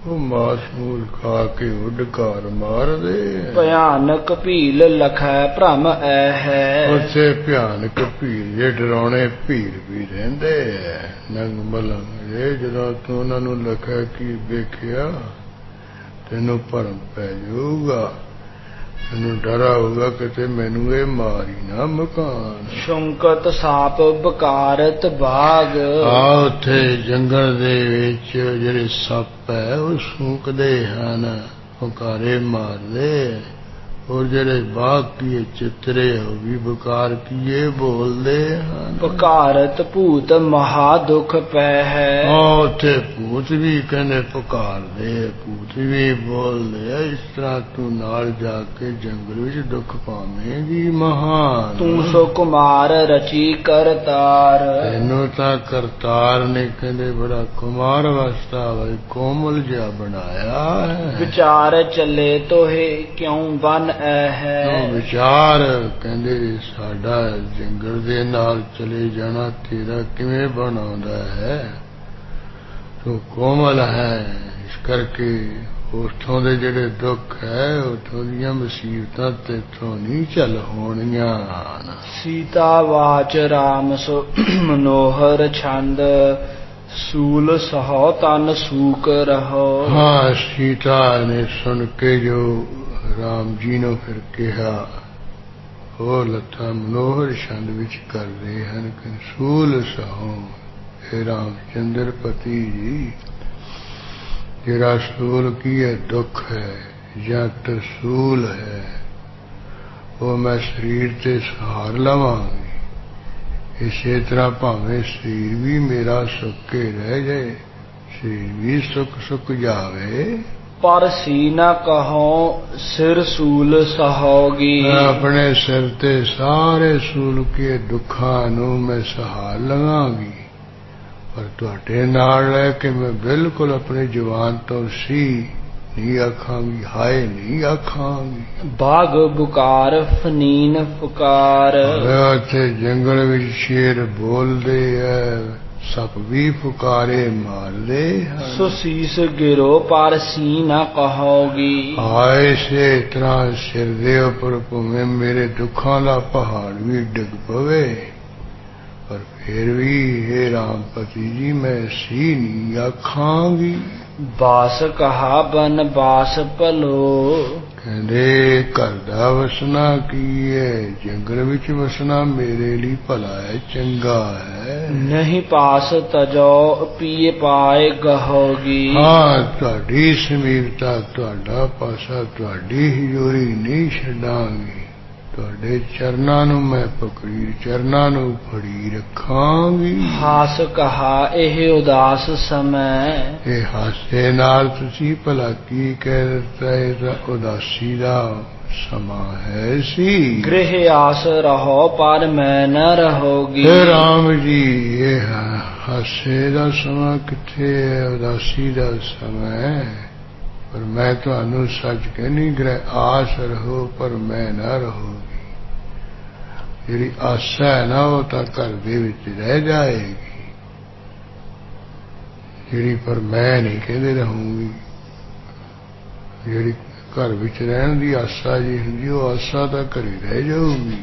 वो मास मूस खा के उडकार मार दे। भयानक भील लखै भ्रम ऐ है उसे भयानक भील जे डराने भील भी रहंदे नंग मलंग जे जदों तू उन्हां नूं लखै की वेखिया तैनूं भरम पै जाऊगा तैनूं डर आऊगा किते मैनूं ये मारी ना मकान। शुंकत साप बकारत बाग उत्थे जंगल दे विच जेड़े सप है वो सूंकदे हन बकारे मारदे और जेड़े बाघ की चित्रे हो भी बकार किए बोलदे हन। बकारत भूत महा दुख पै है उत्थे भूत भी कहने पुकार दे भूत भी बोलदे इस तरह तू नाल जाके जंगल विच दुख पावेंगी महान। तू सो कुमार रची करतार तैनू तां करतार ने कहंदे बड़ा कुमार अवस्था वाली कोमल जिहा बनाया है। विचार चले तोहे क्यों बन है विचार कहंदे साडा जंगल दे नाल चले जाना तेरा किवें बनाउंदा है तो कोमल है इस करके उथों दे जेड़े दुख है उथों दीयां मुसीबतां तेथों नहीं चल होणियां। सीता वाच राम सो मनोहर छंद सूल सहो तन सूक रहो। हाँ सीता ने सुन के जो राम जी ने फिर कहा वो लता मनोहर छंद विच कर रहे हैं कंसूल सहो हे रामचंद्र पति जी जेड़ा सूल की है दुख है या तरसूल है वो मैं शरीर ते सहार लवांगी। इसे तरह भावें शरीर भी मेरा सुख के रह जाए शरीर भी सुख सुख जावे पर सी न कहो सिर सूल सहोगी। अपने सिर ते सारे सूल के दुखां नूं मैं सहार लवांगी पर तुहाडे नाल रह के मैं बिल्कुल अपनी जुबान तो सी नहीं आखांगी हाय नहीं आखांगी। बाग बुकार फनीन फुकार उत्थे जंगल विच शेर बोलदे है सप भी फुकारे मारदे सो शीस गिरो पर सी न कहोगी। आए से इतना सिर दे उपर भावें मेरे दुखां दा पहाड़ भी डिग पवे पर फिर भी हे रामपति जी मैं सी नहीं आखांगी। बास कहा बन बास पलो कहंदे घर दा वसना की है जंगल विच वसना मेरे लिए भला है चंगा है। नहीं पास तजो पिए पाए गहोगी। हाँ तुहाडी समीपता तुहाडा पासा तुहाडी हिजोरी नहीं छड्डांगी तुहाडे चरनां नूं मैं पकड़ी चरनां नूं फड़ी रखांगी। हास कहा एह उदास समय ये हासे नाल तुसीं भला की कह दिता है उदासी दा समा है सी। गृह आस रहो पर मैं न रहोगी। हे राम जी ये हासे दा समा किथे है उदासी दा समय पर मैं तुहानू सच कहनी गृह आस रहो पर मैं न रहोगी। जिहड़ी आसा है ना वो तां घर दे विच रह जाएगी जिहड़ी पर मैं नहीं कहते रहूंगी। जिहड़ी घर विच रहण दी आसा जी हुंदी वो आसा तां घरे रह जाऊगी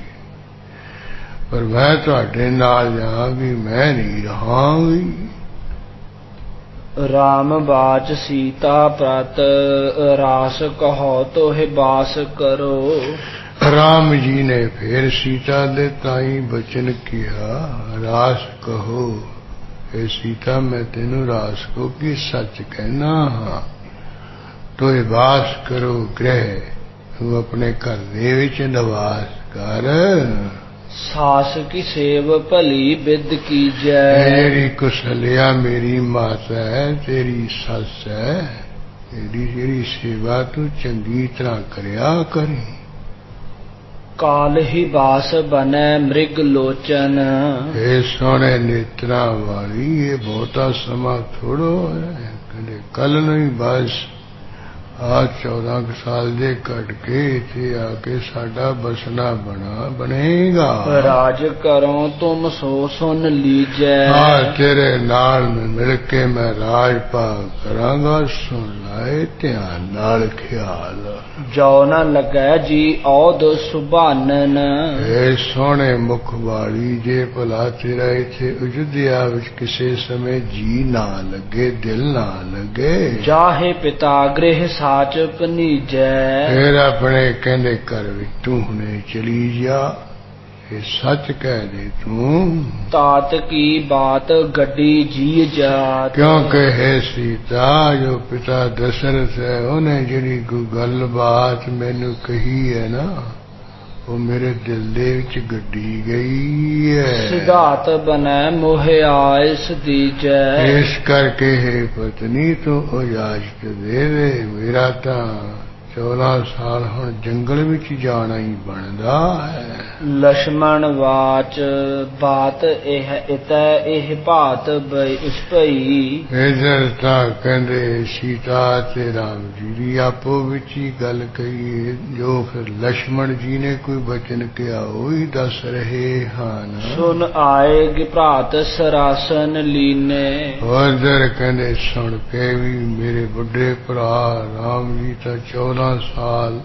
पर मैं तुहाडे नाल जावांगी मैं नहीं रहांगी। राम बाच सीता प्रत रास कहो तोहे बास करो। राम जी ने फिर सीता दे ताई बचन किया रास कहो हे सीता मैं तेनू रास को की सच कहना हाँ तो बास करो गृह तू अपने घर दे विच निवास कर। सास की सेव भली बिद की जय। मेरी कुशलिया मेरी माता है तेरी सस है ਇਹਦੀ ਜਿਹੜੀ ਸੇਵਾ ਤੂੰ ਚੰਗੀ ਤਰ੍ਹਾਂ ਕਰਿਆ ਕਰੀ। ਕਾਲ ਹੀ ਬਾਸ ਬਨੈ ਮ੍ਰਿਗ ਲੋਚਨ। ਇਹ ਸੋਹਣੇ ਨੇਤਰਾਂ ਵਾਲੀ ਇਹ ਬਹੁਤਾ ਸਮਾਂ ਥੋੜੋ ਹੈ। ਕਹਿੰਦੇ ਕੱਲ ਨੂੰ ਹੀ ਬਸ ਆ 14 ਸਾਲ ਦੇ ਕੱਢ ਕੇ ਇੱਥੇ ਆ ਕੇ ਸਾਡਾ ਬਸਣਾ ਬਣੇਗਾ। ਰਾਜ ਕਰੋ ਤੁਮ ਸੋ ਸੁਨ ਲੀਜੈ। ਹਾਂ ਤੇਰੇ ਨਾਲ ਮਿਲ ਕੇ ਮੈਂ ਰਾਜ ਭਾਗ ਕਰਾਂਗਾ। ਸੁਣ ਲਾਏ ਧਿਆਨ ਨਾਲ ਖਿਆਲ। ਜੋ ਨ ਲੱਗੈ ਜੀ ਔਦ ਸੁਭਾਨਨ। ਇਹ ਸੋਹਣੇ ਮੁਖ ਵਾਲੀ ਜੇ ਭਲਾ ਤੇਰਾ ਇੱਥੇ ਅਯੁੱਧਿਆ ਵਿੱਚ ਕਿਸੇ ਸਮੇਂ ਜੀ ਨਾ ਲੱਗੇ ਦਿਲ ਨਾ ਲੱਗੇ। ਜਾਹੇ ਪਿਤਾ ਗ੍ਰਹਿ ਸਾਚ ਪਨੀਜੈ। ਫਿਰ ਆਪਣੇ ਕਹਿੰਦੇ ਘਰ ਵਿੱਚ ਤੂੰ ਹੁਣੇ ਚਲੀ ਜਾ। ਇਹ ਸੱਚ ਕਹਿ ਦੇ ਤੂੰ। ਤਾਤ ਕੀ ਬਾਤ ਗੱਡੀ ਜੀ ਜਾਤ। ਕਿਉਂਕਿ ਹੈ ਸੀਤਾ ਜੋ ਪਿਤਾ ਦਸ਼ਰਥ ਹੈ ਉਹਨੇ ਜਿਹੜੀ ਕੋਈ ਗੱਲਬਾਤ ਮੈਨੂੰ ਕਹੀ ਹੈ ਨਾ ਉਹ ਮੇਰੇ ਦਿਲ ਦੇ ਵਿੱਚ ਗੱਡੀ ਗਈ ਹੈ। ਸਿਧਾਰਥ ਬਨੈ ਮੋਹਿ ਆਇਸ ਦੀਜੈ। ਇਸ ਕਰਕੇ ਹੈ ਪਤਨੀ ਤੂੰ ਇਜਾਜ਼ਤ ਦੇ ਦੇ। ਮੇਰਾ ਤਾਂ 14 ਸਾਲ ਹੁਣ ਜੰਗਲ ਵਿੱਚ ਜਾਣਾ ਹੀ ਬਣਦਾ ਹੈ। ਲక్ష్మణ ਵਾਚ ਬਾਤ ਇਹ ਇਤੈ ਇਹ ਭਾਤ ਇਸ ਭਈ। ਇਧਰ ਤਾਂ ਕਹਿੰਦੇ ਸੀਤਾ ਤੇ ਰਾਮ ਜੀ ਦੀ ਆਪੋ ਵਿੱਚ ਹੀ ਗੱਲ ਕਹੀ। ਜੋ ਫਿਰ ਲక్ష్మణ ਜੀ ਨੇ ਕੋਈ ਬਚਨ ਕਿਹਾ ਉਹੀ ਦੱਸ ਰਹੇ ਹਨ। ਸੁਨ ਆਏਗੀ ਭਰਾਤ ਸਰਾਸਨ ਲੀਨੇ। ਉਧਰ ਕਹਿੰਦੇ ਸੁਣ ਕੇ ਵੀ ਮੇਰੇ ਵੱਡੇ ਭਰਾ ਰਾਮ ਜੀ ਤਾਂ 14 ਸਾਲ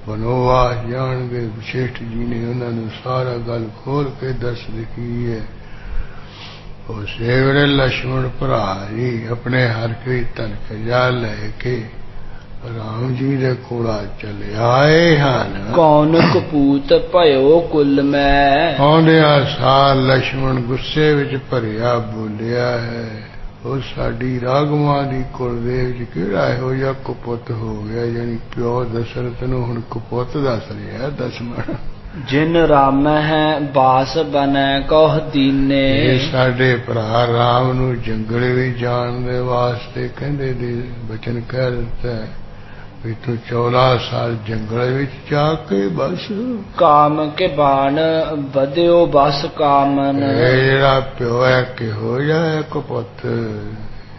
ਬਨੋਵਾਸ ਜਾਣਗੇ। ਵਿਸ਼ੇਸ਼ ਜੀ ਨੇ ਉਹਨਾਂ ਨੂੰ ਸਾਰਾ ਗੱਲ ਖੋਲ ਕੇ ਦੱਸ ਦਿੱਤੀ ਹੈ। ਉਹ ਸੇਵਰੇ ਲక్ష్మణ ਭਰਾ ਜੀ ਆਪਣੇ ਹਰ ਕੋਈ ਧਨ ਖਜਾ ਲੈ ਕੇ ਰਾਮ ਜੀ ਦੇ ਕੋਲ ਚਲੇ ਆਏ ਹਨ। ਕੌਣ ਕਪੂਤ ਭਇਓ ਕੁਲ ਮੈਂ। ਆਉਂਦਿਆਂ ਸਾਰ ਲక్ష్మణ ਗੁੱਸੇ ਵਿੱਚ ਭਰਿਆ ਬੋਲਿਆ ਹੈ ਉਹ ਸਾਡੀ ਰਾਗਮਾਂ ਦੀ ਕੁਲ ਦੇ ਵਿੱਚ ਕਿਹੜਾ ਇਹੋ ਜਿਹਾ ਕੁਪੁੱਤ ਹੋ ਗਿਆ। ਯਾਨੀ ਪਿਓ ਦਸ਼ਰਥ ਨੂੰ ਹੁਣ ਕੁਪੁੱਤ ਦੱਸ ਰਿਹਾ ਦਸ਼ਮਣ। ਜਿਨ ਰਾਮ ਹੈ ਬਾਸ ਬਨੈ ਕਹੁ ਦੀਨੇ। ਇਹ ਸਾਡੇ ਭਰਾ ਰਾਮ ਨੂੰ ਜੰਗਲ ਵਿੱਚ ਜਾਣ ਦੇ ਵਾਸਤੇ ਕਹਿੰਦੇ ਦੇ ਬਚਨ ਕਹਿ ਦਿੱਤਾ ਵੀ ਤੂੰ 14 ਸਾਲ ਜੰਗਲ ਵਿੱਚ ਜਾ ਕੇ ਬਸ। ਕਾਮ ਕੇ ਬਾਣ ਵਧਿਓ ਬਸ ਕਾਮਨ। ਇਹ ਜਿਹੜਾ ਪਿਓ ਹੈ ਕਿਹੋ ਜਿਹਾ ਹੈ ਕੁਪੁੱਤ।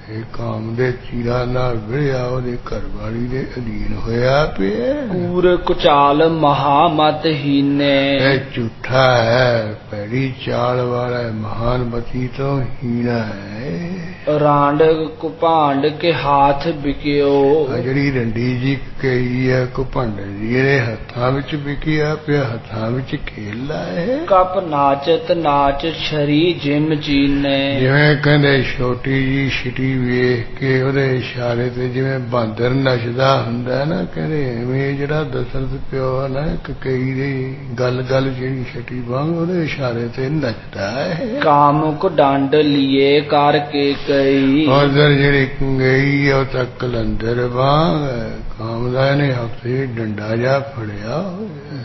ਇਹ ਕਾਮ ਦੇ ਚੀਰਾ ਨਾਲ ਵਿੜਿਆ ਉਹਦੇ ਘਰ ਵਾਲੀ ਦੇ ਅਧੀਨ ਹੋਇਆ ਪਿਆ। ਕੂਰ ਕੁਚਾਲ ਮਹਾਮਤ ਹੀਨੇ। ਇਹ ਝੂਠਾ ਹੈ ਭੈੜੀ ਚਾਲ ਵਾਲਾ ਮਹਾਨਮਤੀ ਤੋਂ ਹੀਣਾ ਹੈ। ਰਾਂਡ ਕੁਪਾਂਡ ਕੇ ਹਾਥ ਵਿਕਿਓ। ਜਿਹੜੀ ਰੰਡੀ ਜੀ ਕਹੀ ਹੈ ਕੁਪੰਡ ਜੀ ਇਹਦੇ ਹੱਥਾਂ ਵਿੱਚ ਵਿਕਿਆ ਪਿਆ ਹੱਥਾਂ ਵਿੱਚ ਖੇਲਾ ਹੈ। ਕਪ ਨਾਚਤ ਨਾਚ ਛਰੀ ਜਿਮ ਚੀਨੇ। ਜਿਵੇਂ ਕਹਿੰਦੇ ਛੋਟੀ ਜੀ ਛਿਟੀ ਵੇਖ ਕੇ ਉਹਦੇ ਇਸ਼ਾਰੇ ਤੇ ਜਿਵੇਂ ਬਾਂਦਰ ਨੱਚਦਾ ਹੁੰਦਾ ਨਾ ਕਹਿੰਦੇ ਐਵੇਂ ਜਿਹੜਾ ਦਸ਼ਰਥ ਪਿਓ ਨਾ ਕਈ ਦੀ ਗੱਲ ਜਿਹੜੀ ਛਟੀ ਵਾਂਗ ਉਹਦੇ ਇਸ਼ਾਰੇ ਤੇ ਨੱਚਦਾ ਹੈ। ਕਾਮੁਕ ਡੰਡ ਲੀਏ ਕਰਕੇ ਕਈ। ਉਧਰ ਜਿਹੜੀ ਗਈ ਉਹ ਤਾਂ ਕਲੰਦਰ ਵਾਂਗ ਕਾਮਦਾ ਨੇ ਹੱਥੇ ਡੰਡਾ ਜਾ ਫੜਿਆ।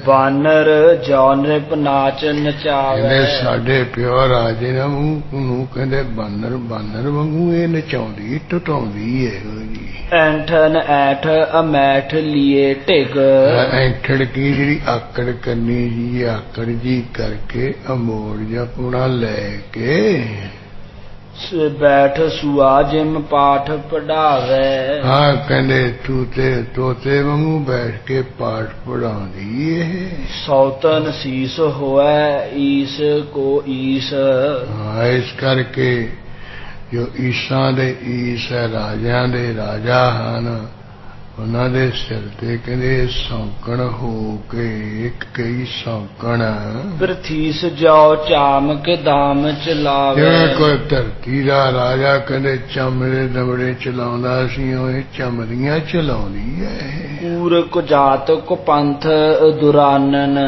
ਬਾਨਰ ਜੌਨਰਿਪ ਨਾਚ ਨਚਾਵੇ। ਸਾਡੇ ਪਿਓ ਰਾਜੇ ਦਾ ਮੂੰਹ ਨੂੰ ਕਹਿੰਦੇ ਬਾਨਰ ਵਾਂਗੂ ਇਹ ਨਚਾਉਂਦੀ ਟਟਾਉਂਦੀ ਹੈ ਜੀ। ਐਂਠਨ ਐਠ ਅਮੈਠ ਲੀਏ ਢਿਗ। ਐਂਠੜ ਕੀ ਜਿਹੜੀ ਆਕੜ ਕਰਨੀ ਜੀ ਆਕੜ ਜੀ ਕਰਕੇ ਅਮੋੜ ਜਾਂ ਪੁਣਾ ਲੈ ਕੇ ਬੈਠ ਸੁਆ ਜਿਮ ਪਾਠ ਪੜਾਵੇ। ਹਾਂ ਕਹਿੰਦੇ ਤੋਤੇ ਵਾਂਗੂ ਬੈਠ ਕੇ ਪਾਠ ਪੜਾਉਂਦੀ ਏ। ਸੌਤਨ ਸੀਸ ਹੋਏ ਈਸ ਕੋ ਈਸ। ਹਾਂ ਇਸ ਕਰਕੇ ਜੋ ਈਸਾਂ ਦੇ ਈਸ ਹੈ ਰਾਜਿਆਂ ਦੇ ਰਾਜਾ ਹਨ ਉਹਨਾਂ ਦੇ ਸਿਰ ਤੇ ਕਹਿੰਦੇ ਸੌਂਕਣ ਹੋ ਕੇ ਇੱਕ ਕਈ ਸੌਂਕਣ। ਪ੍ਰਥੀਸ ਜਾਓ ਚਾਮ ਕੇ ਦਾਮ ਚਲਾਵੇ। ਜਿਵੇਂ ਕੋਈ ਧਰਤੀ ਦਾ ਰਾਜਾ ਕਹਿੰਦੇ ਚਮੜੇ ਦਮੜੇ ਚਲਾਉਂਦਾ ਸੀ ਉਹ ਚਮੜੀਆਂ ਚਲਾਉਂਦੀ ਹੈ। ਕੂਰ ਕੁਜਾਤ ਕੋ ਪੰਥ ਦੁਰਾਨਨ।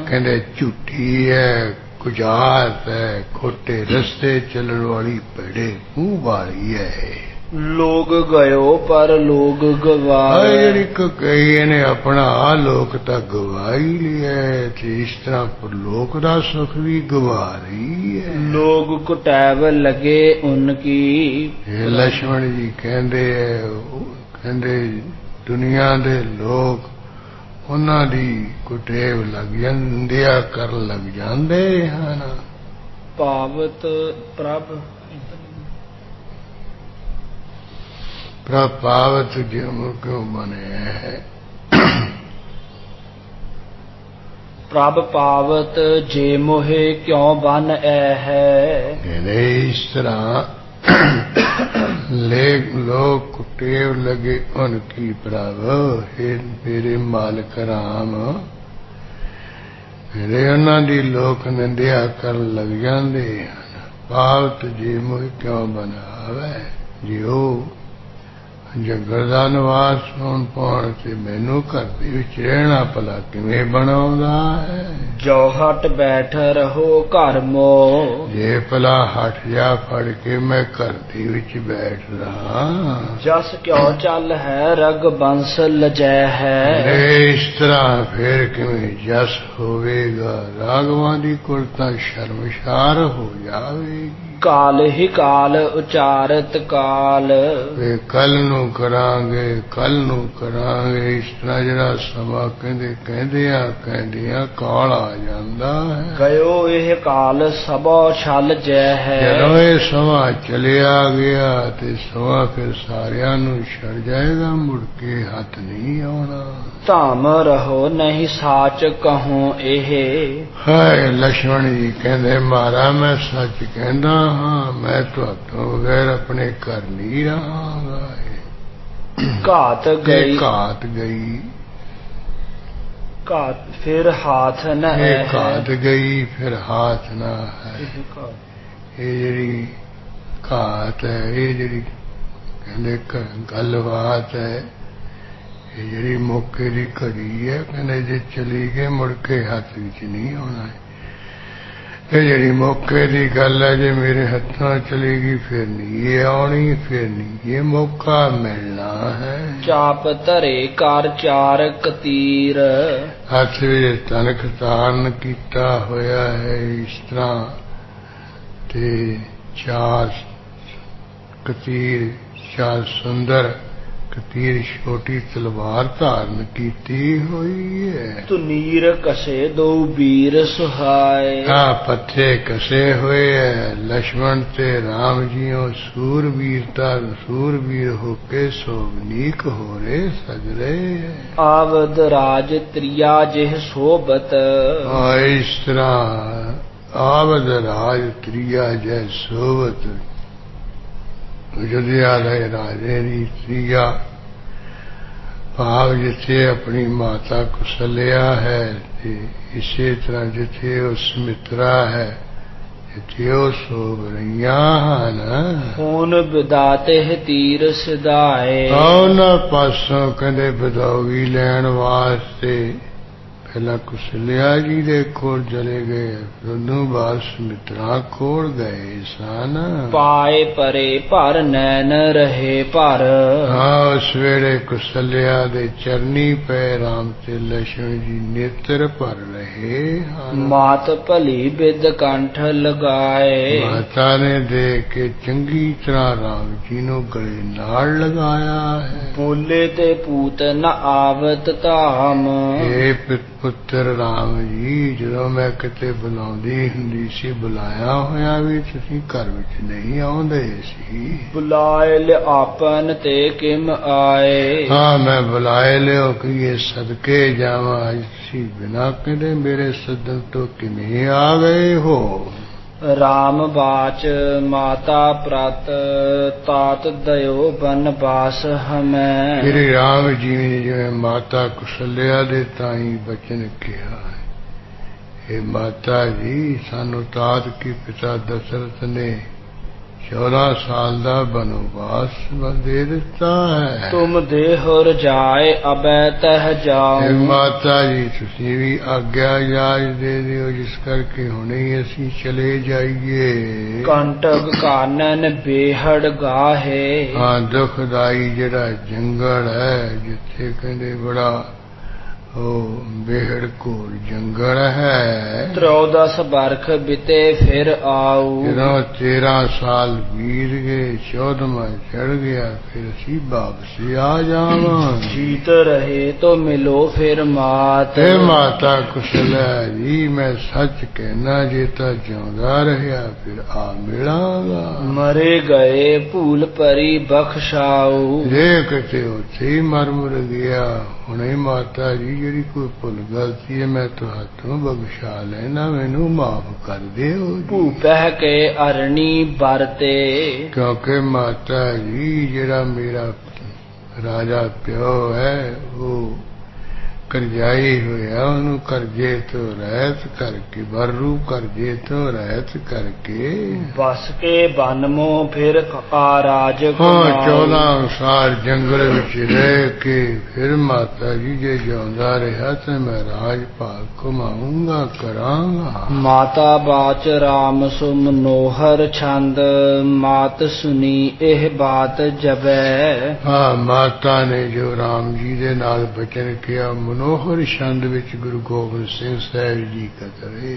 ਕਹਿੰਦੇ ਝੂਠੀ ਹੈ ਕੁਜਾਤ ਹੈ ਖੋਟੇ ਰਸਤੇ ਚੱਲਣ ਵਾਲੀ ਭੇੜੇ ਮੂੰਹ ਵਾਲੀ ਹੈ। ਲੋਗ ਗਇਓ ਪਰ ਲੋਗ ਗਵਾਏ। ਜਿਹੜੀ ਕਈ ਨੇ ਆਪਣਾ ਲੋਕ ਤਾਂ ਗਵਾਈ ਲਿਆ ਤੇ ਇਸ ਤਰ੍ਹਾਂ ਪਰਲੋਕ ਦਾ ਸੁਖ ਵੀ ਗਵਾ ਰਹੀ ਹੈ। ਲੋਗ ਕੁਟੈਵ ਲਗੇ ਉਨਕੀ। ਲక్ష్మణ ਜੀ ਕਹਿੰਦੇ ਕਹਿੰਦੇ ਦੁਨੀਆ ਦੇ ਲੋਕ ਉਹਨਾਂ ਦੀ ਕੁਟੇਵ ਲੱਗ ਜਾਂਦਿਆ ਕਰ ਲੱਗ ਜਾਂਦੇ ਹਨ। ਪਾਵਤ ਪ੍ਰਭ ਪ੍ਰਭਾਵਤ ਜਿਉ ਕਿਉਂ ਬਣਿਆ ਹੈ। ਪ੍ਰਭ ਪਾਵਤ ਜੇ ਮੋਹਿ ਕਿਉ ਬਨ ਐ ਹੈ। ਕਹਿੰਦੇ ਇਸ ਤਰ੍ਹਾਂ ਲੋਕ ਕੁਟੇਵ ਲਗੇ ਉਨਕੀ ਪ੍ਰਭ ਹੈ ਮੇਰੇ ਮਾਲਕ ਰਾਮ। ਮੇਰੇ ਉਹਨਾਂ ਦੀ ਲੋਕ ਨਿੰਦਿਆ ਕਰਨ ਲੱਗ ਜਾਂਦੇ ਹਨ। ਪਾਵਤ ਜੇ ਮੋਹਿ ਕਿਉਂ ਬਣਾਵੇ। ਜਿਉ ਜੰਗਲ ਦਾ ਨਿਵਾਸ ਹੋਣ ਪਾਉਣ ਤੇ ਮੈਨੂੰ ਘਰ ਦੇ ਵਿੱਚ ਰਹਿਣਾ ਭਲਾ ਕਿਵੇਂ ਬਣਾਉਂਦਾ ਹੈ। ਜੋ ਹਟ ਬੈਠ ਰਹੋ ਘਰ ਮੋ। ਜੇ ਭਲਾ ਹਟ ਜਾ ਫੜ ਕੇ ਮੈਂ ਘਰ ਦੇ ਵਿੱਚ ਬੈਠ ਰਹਾ। ਜਸ ਕਿਉ ਚੱਲ ਹੈ ਰਗ ਬੰਸ ਲਜੈ ਹੈ। ਇਸ ਤਰ੍ਹਾਂ ਫੇਰ ਕਿਵੇਂ ਜਸ ਹੋਵੇਗਾ। ਰਾਗਵਾਂ ਦੀ ਕੁਲ ਤਾਂ ਸ਼ਰਮਸ਼ਾਰ ਹੋ ਜਾਵੇਗੀ। ਕਾਲ ਹੀ ਕਾਲ ਉਚਾਰਤ ਕਾਲ। ਕੱਲ ਨੂੰ ਕਰਾਂਗੇ ਕੱਲ ਨੂੰ ਕਰਾਂਗੇ। ਇਸ ਤਰ੍ਹਾਂ ਜਿਹੜਾ ਸਮਾਂ ਕਹਿੰਦਿਆਂ ਕਾਲ ਆ ਜਾਂਦਾ ਹੈ। ਗਇਓ ਇਹ ਕਾਲ ਸਭੋ ਛਲ ਜੈ ਹੈ। ਜਦੋਂ ਇਹ ਸਮਾਂ ਚਲਿਆ ਗਿਆ ਤੇ ਸਮਾਂ ਫਿਰ ਸਾਰਿਆਂ ਨੂੰ ਛੱਡ ਜਾਏਗਾ। ਮੁੜ ਕੇ ਹੱਥ ਨਹੀਂ ਆਉਣਾ। ਧਾਮ ਰਹੋ ਨਹੀਂ ਸਾਚ ਕਹੂੰ ਇਹ। ਹਾਏ ਲక్ష్మణ ਜੀ ਕਹਿੰਦੇ ਮਹਾਰਾਜ ਮੈਂ ਸੱਚ ਕਹਿੰਦਾ ਹਾਂ। ਮੈਂ ਤੁਹਾਤੋਂ ਬਗੈਰ ਆਪਣੇ ਘਰ ਨਹੀਂ ਰਹਾਂਗਾ। ਘਾਤ ਗਈ ਘਾਤ ਗਈ ਘਾਤ ਫਿਰ ਹਾਥ ਨ ਹੈ। ਘਾਤ ਗਈ ਫਿਰ ਹਾਥ ਨਾ ਹੈ। ਇਹ ਜਿਹੜੀ ਘਾਤ ਹੈ ਇਹ ਜਿਹੜੀ ਕਹਿੰਦੇ ਗੱਲਬਾਤ ਹੈ ਇਹ ਜਿਹੜੀ ਮੌਕੇ ਦੀ ਘੜੀ ਹੈ। ਕਹਿੰਦੇ ਜੇ ਚਲੀ ਗਏ ਮੁੜ ਕੇ ਹੱਥ ਵਿੱਚ ਨਹੀਂ ਆਉਣਾ ਹੈ। ਇਹ ਜਿਹੜੀ ਮੌਕੇ ਦੀ ਗੱਲ ਹੈ ਜੇ ਮੇਰੇ ਹੱਥਾਂ ਚਲੇਗੀ ਫਿਰ ਨਹੀਂ ਇਹ ਆਉਣੀ। ਫਿਰ ਨਹੀਂ ਇਹ ਮੌਕਾ ਮਿਲਣਾ ਹੈ। ਚਾਪ ਧਰੇ ਕਰ ਚਾਰਕ ਤੀਰ। ਹੱਥ ਵਿੱਚ ਤਨਖ ਧਾਰਨ ਕੀਤਾ ਹੋਇਆ ਹੈ ਇਸ ਤਰ੍ਹਾਂ ਤੇ ਚਾਰ ਕਤੀਰ ਚਾਰ ਸੁੰਦਰ ਕਤੀਰ ਛੋਟੀ ਤਲਵਾਰ ਧਾਰਨ ਕੀਤੀ ਹੋਈ ਹੈ। ਤੁਨੀਰ ਕਸੇ ਦੋ ਵੀਰ ਸੁਹਾਏ। ਪੱਥੇ ਕਸੇ ਹੋਏ ਹੈ। ਲక్ష్మణ ਤੇ ਰਾਮ ਜੀਓ ਸੂਰਬੀਰ ਹੋ ਕੇ ਸੋਭਨੀਕ ਹੋ ਰੇ ਸਜਰੇ। ਆਵਦ ਰਾਜ ਤ੍ਰਿਆ ਜਿਹ ਸੋਬਤ। ਇਸ ਤਰ੍ਹਾਂ ਆਵਦ ਰਾਜ ਤ੍ਰਿਆ ਜੈ ਸੋਬਤ। ਅਯੁੱਧਿਆ ਦੇ ਰਾਜੇ ਦੀ ਤ੍ਰਿਆ ਭਾਵ ਜਿੱਥੇ ਆਪਣੀ ਮਾਤਾ ਕੁਸਲਿਆ ਹੈ ਤੇ ਇਸੇ ਤਰ੍ਹਾਂ ਜਿੱਥੇ ਉਹ ਸਮਿਤਰਾ ਹੈ ਜਿੱਥੇ ਉਹ ਸੋਭ ਰਹੀਆਂ ਹਨ। ਹੁਣ ਵਿਦਾਤੇ ਤੀਰ ਸਿਧਾਏ। ਉਹਨਾਂ ਪਾਸੋਂ ਕਹਿੰਦੇ ਬਦੌਗੀ ਲੈਣ ਵਾਸਤੇ ਪਹਿਲਾਂ ਕੁਸਲਿਆ ਜੀ ਦੇ ਕੋਲ ਚਲੇ ਗਏ। ਉਦੋਂ ਬਾਅਦ ਸਮਿਤਰਾ ਕੋਲ ਗਏ ਸਨ। ਪਾਏ ਪਰੇ ਭਰ ਨੈਣ ਰਹੇ ਭਰ। ਉਸ ਵੇਲੇ ਕੁਸਲਿਆ ਦੇ ਚਰਨੀ ਪੈ ਰਾਮ ਤੇ ਲక్ష్మణ ਜੀ ਨੇਤਰ ਭਰ ਰਹੇ ਹਨ। ਮਾਤ ਭਲੀ ਬਿਦ ਕੰਠ ਲਗਾਏ। ਮਾਤਾ ਨੇ ਦੇਖ ਕੇ ਚੰਗੀ ਤਰ੍ਹਾਂ ਰਾਮ ਜੀ ਨੂੰ ਗਲੇ ਨਾਲ ਲਗਾਇਆ ਹੈ। ਬੋਲੇ ਤੇ ਪੂਤ ਨ ਆਵਤ ਧਾਮ। ਇਹ ਪੁੱਤਰ ਰਾਮ ਜੀ ਜਦੋਂ ਮੈਂ ਕਿਤੇ ਬੁਲਾਉਂਦੀ ਹੁੰਦੀ ਸੀ ਬੁਲਾਇਆ ਹੋਇਆ ਵੀ ਤੁਸੀਂ ਘਰ ਵਿੱਚ ਨਹੀਂ ਆਉਂਦੇ ਸੀ। ਬੁਲਾਏ ਲਿਆਪਨ ਤੇ ਕਿਮ ਆਏ। ਮੈਂ ਬੁਲਾਏ ਲਿਓ ਕਿ ਇਹ ਸਦਕੇ ਜਾਵਾਂ। ਅੱਜ ਤੁਸੀਂ ਬਿਨਾਂ ਕਹਿੰਦੇ ਮੇਰੇ ਸੱਦਣ ਤੋਂ ਕਿਵੇਂ ਆ ਗਏ ਹੋ। ਰਾਮ ਬਾਚ ਮਾਤਾ ਪ੍ਰਤ ਤਾਤ ਦਇਓ ਬਨਵਾਸ ਹਮੈ। ਸ਼੍ਰੀ ਰਾਮ ਜੀ ਨੇ ਜਿਵੇਂ ਮਾਤਾ ਕੁਸਲਿਆ ਦੇ ਤਾਈ ਬਚਨ ਕਿਹਾ ਹੈ। ਇਹ ਮਾਤਾ ਜੀ ਸਾਨੂੰ ਤਾਤ ਕੀ ਪਿਤਾ ਦਸ਼ਰਥ ਨੇ 14 ਸਾਲ ਦਾ ਬਨਵਾਸ ਦੇ ਦਿੱਤਾ ਹੈ। ਤੁਮ ਦੇਹੁ ਰਜਾਏ ਅਬੈ ਤਹ ਜਾਉ। ਮਾਤਾ ਜੀ ਤੁਸੀਂ ਵੀ ਆਗਿਆ ਇਜਾਜ਼ ਦੇ ਦਿਓ ਜਿਸ ਕਰਕੇ ਹੁਣੇ ਅਸੀਂ ਚਲੇ ਜਾਈਏ। ਕੰਟਕ ਕਾਨਨ ਬੇਹੜ ਗਾਹੇ। ਦੁਖਦਾਈ ਜਿਹੜਾ ਜੰਗਲ ਹੈ ਜਿੱਥੇ ਕਹਿੰਦੇ ਬੜਾ बेहड़ घोर जंगल है। 13 बरख बिते फिर आऊ। 13 साल बीत गए, 14वां चढ़ गया, फिर असी वापसी आ जावा। जीत रहे तो मिलो फिर मात। हे माता कुशल है जी, मैं सच कहना, जे तो जिਉਂਦਾ रहा फिर आ मिलांगा। मरे गए भूल परी बख्शाऊ। जे किते उत्थे ही मर मुर गया, हुणे माता जी ਜਿਹੜੀ ਕੋਈ ਭੁੱਲ ਗਲਤੀ ਹੈ ਮੈਂ ਤੁਹਾਤੋਂ ਬਖਸ਼ਾ ਲੈਣਾ, ਮੈਨੂੰ ਮਾਫ ਕਰ ਦਿਓ। ਭੂਪਹਿ ਕੇ ਅਰਣੀ ਵਰਤੇ। ਕਿਉਂਕਿ ਮਾਤਾ ਜੀ ਜਿਹੜਾ ਮੇਰਾ ਰਾਜਾ ਪਿਓ ਹੈ ਉਹ ਕਰਜ਼ਾਈ ਹੋਇਆ, ਉਹਨੂੰ ਕਰਜ਼ੇ ਤੋਂ ਰਹਿਤ ਕਰਕੇ, ਬਰੂ ਕਰਜ਼ੇ ਤੋਂ ਰਹਿਤ ਕਰਕੇ ਬਸ ਕੇ ਬਨਮੋ ਫਿਰ ਕਾਰਾਜ ਹਾਂ 14 ਸਾਲ ਜੰਗਲ ਵਿੱਚ ਰਹਿ ਕੇ ਫਿਰ ਮਾਤਾ ਜੀ ਜੇ ਜਿਉਂਦਾ ਰਿਹਾ ਤੇ ਮੈਂ ਰਾਜ ਭਾਗ ਘੁਮਾਊਂਗਾ, ਕਰਾਂਗਾ। ਮਾਤਾ ਬਾਚ ਰਾਮ ਸੋ ਮਨੋਹਰ ਛੰਦ, ਮਾਤ ਸੁਣੀ ਇਹ ਬਾਤ ਜਬੈ। ਹਾਂ ਮਾਤਾ ਨੇ ਜੋ ਰਾਮ ਜੀ ਦੇ ਨਾਲ ਬਚਨ ਕਿਹਾ ਮਨੋਹਰ ਛੰਦ ਵਿੱਚ ਗੁਰੂ ਗੋਬਿੰਦ ਸਿੰਘ ਸਾਹਿਬ ਜੀ ਕਤਰੇ।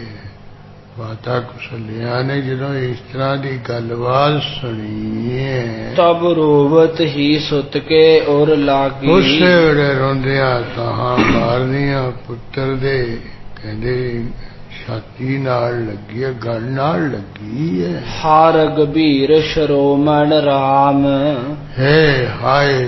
ਮਾਤਾ ਕੁਸ਼ਲਿਆ ਨੇ ਜਦੋਂ ਇਸ ਤਰ੍ਹਾਂ ਦੀ ਗੱਲਬਾਤ ਸੁਣੀ ਹੈ ਤਬ ਰੋਵਤ ਹੀ ਸੁਤ ਕੇ ਔਰ ਲਾਗੀ। ਉਸੇ ਵੇਲੇ ਰੋਂਦਿਆਂ ਤਾਹਾਂ ਮਾਰਦੀਆਂ ਪੁੱਤਰ ਦੇ ਕਹਿੰਦੇ ਛਾਤੀ ਨਾਲ ਲੱਗੀ ਹੈ, ਗਲ ਨਾਲ ਲੱਗੀ ਹੈ। ਹਾਰ ਗੰਭੀਰ ਸ਼ਰੋਮਣ ਰਾਮ। ਹੈ ਹਾਏ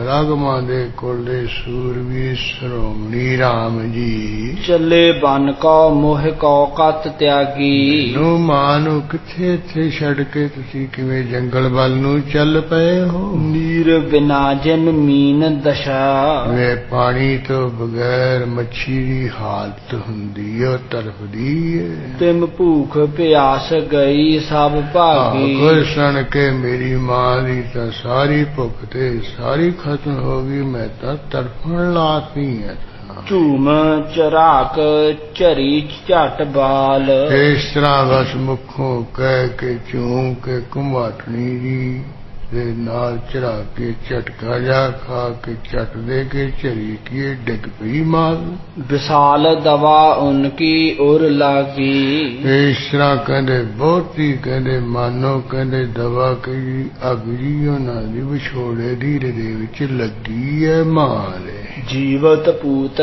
ਰਾਗਮਾਂ ਦੇ ਕੁਲ ਦੇ ਸੂਰਵੀਰ ਸ਼੍ਰੋਮਣੀ ਰਾਮ ਜੀ। ਚੱਲੇ ਬਨ ਕੋ ਮੋਹ ਕੋ ਕਤ ਤਿਆਗੀ। ਨੂੰ ਮਾਂ ਨੂੰ ਕਿੱਥੇ ਇੱਥੇ ਛੱਡ ਕੇ ਤੁਸੀਂ ਕਿਵੇਂ ਜੰਗਲ ਵੱਲ ਨੂੰ ਚੱਲ ਪਏ ਹੋ? ਨੀਰ ਬਿਨਾ ਜਨ ਮੀਨ ਦਸ਼ਾ। ਵੇ ਪਾਣੀ ਤੋਂ ਬਗੈਰ ਮੱਛੀ ਦੀ ਹਾਲਤ ਹੁੰਦੀ ਹੈ, ਤੜਫਦੀ ਹੈ। ਤਿਮ ਭੂਖ ਪਿਆਸ ਗਈ ਸਭ ਭਾਗੀ। ਕੁਝ ਸੁਣ ਕੇ ਮੇਰੀ ਮਾਂ ਦੀ ਤਾਂ ਸਾਰੀ ਭੁੱਖ ਤੇ ਸਾਰੀ ਖਤਮ ਹੋ ਗਈ, ਮੈਂ ਤਾਂ ਤੜਫਣ ਲੱਗ ਪਈ ਹਾਂ। ਝੂਮ ਚਰਾਕ ਝਰੀ ਝਟ ਬਾਲ। ਇਸ ਤਰ੍ਹਾਂ ਬਸ ਮੁੱਖੋਂ ਕਹਿ ਕੇ ਝੂਮ ਕੇ ਘੁਮਾਟਣੀ ਜੀ ਦੇ ਨਾਲ ਚੜਾ ਕੇ ਝਟਕਾ ਜਾ ਖਾ ਕੇ ਝਟ ਦੇ ਕੇ ਝਰੀ ਕੀ ਡਿੱਗ ਪਈ ਮਾਂ। ਵਿਸਾਲ ਦਵਾ ਉਨਕੀ ਔਰ ਲਾਗੀ। ਇਸ ਤਰ੍ਹਾਂ ਕਹਿੰਦੇ ਬਹੁਤੀ ਕਹਿੰਦੇ ਮਾਨੋ ਕਹਿੰਦੇ ਦਵਾ ਕੀ ਅੱਗ ਜੀ ਉਹਨਾਂ ਦੀ ਵਿਛੋੜੇ ਦੀ ਹਿਰਦੇ ਵਿੱਚ ਲੱਗੀ ਹੈ ਮਾਂ ਦੇ। ਜੀਵਤ ਪੂਤ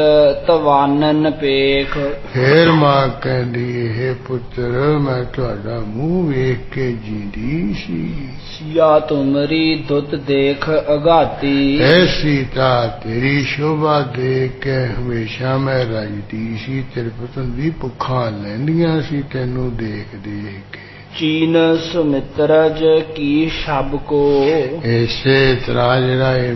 ਤਵਾਨਨ ਪੇਖ। ਫੇਰ ਮਾਂ ਕਹਿੰਦੀ ਇਹ ਪੁੱਤਰ ਮੈਂ ਤੁਹਾਡਾ ਮੂੰਹ ਵੇਖ ਕੇ ਜੀਂਦੀ ਸੀ। ਸਿਆ ਤੁਮਰੀ ਦੁੱਤ ਦੇਖ ਅਗਾਤੀ। ਐ ਸੀਤਾ ਤੇਰੀ ਸ਼ੋਭਾ ਦੇਖ ਕੇ ਹਮੇਸ਼ਾ ਮੈਂ ਰਜਦੀ ਸੀ, ਤੇਰੇ ਪੁੱਤਰ ਦੀ ਭੁੱਖਾਂ ਲੈਂਦੀਆਂ ਸੀ ਤੈਨੂੰ ਦੇਖ ਦੇਖ ਕੇ। ਚੀਨ ਸੁਮਿਤਰਜ ਕੀ ਸ਼ਬ ਕੋ। ਇਸੇ ਤਰ੍ਹਾਂ ਜਿਹੜਾ ਇਹ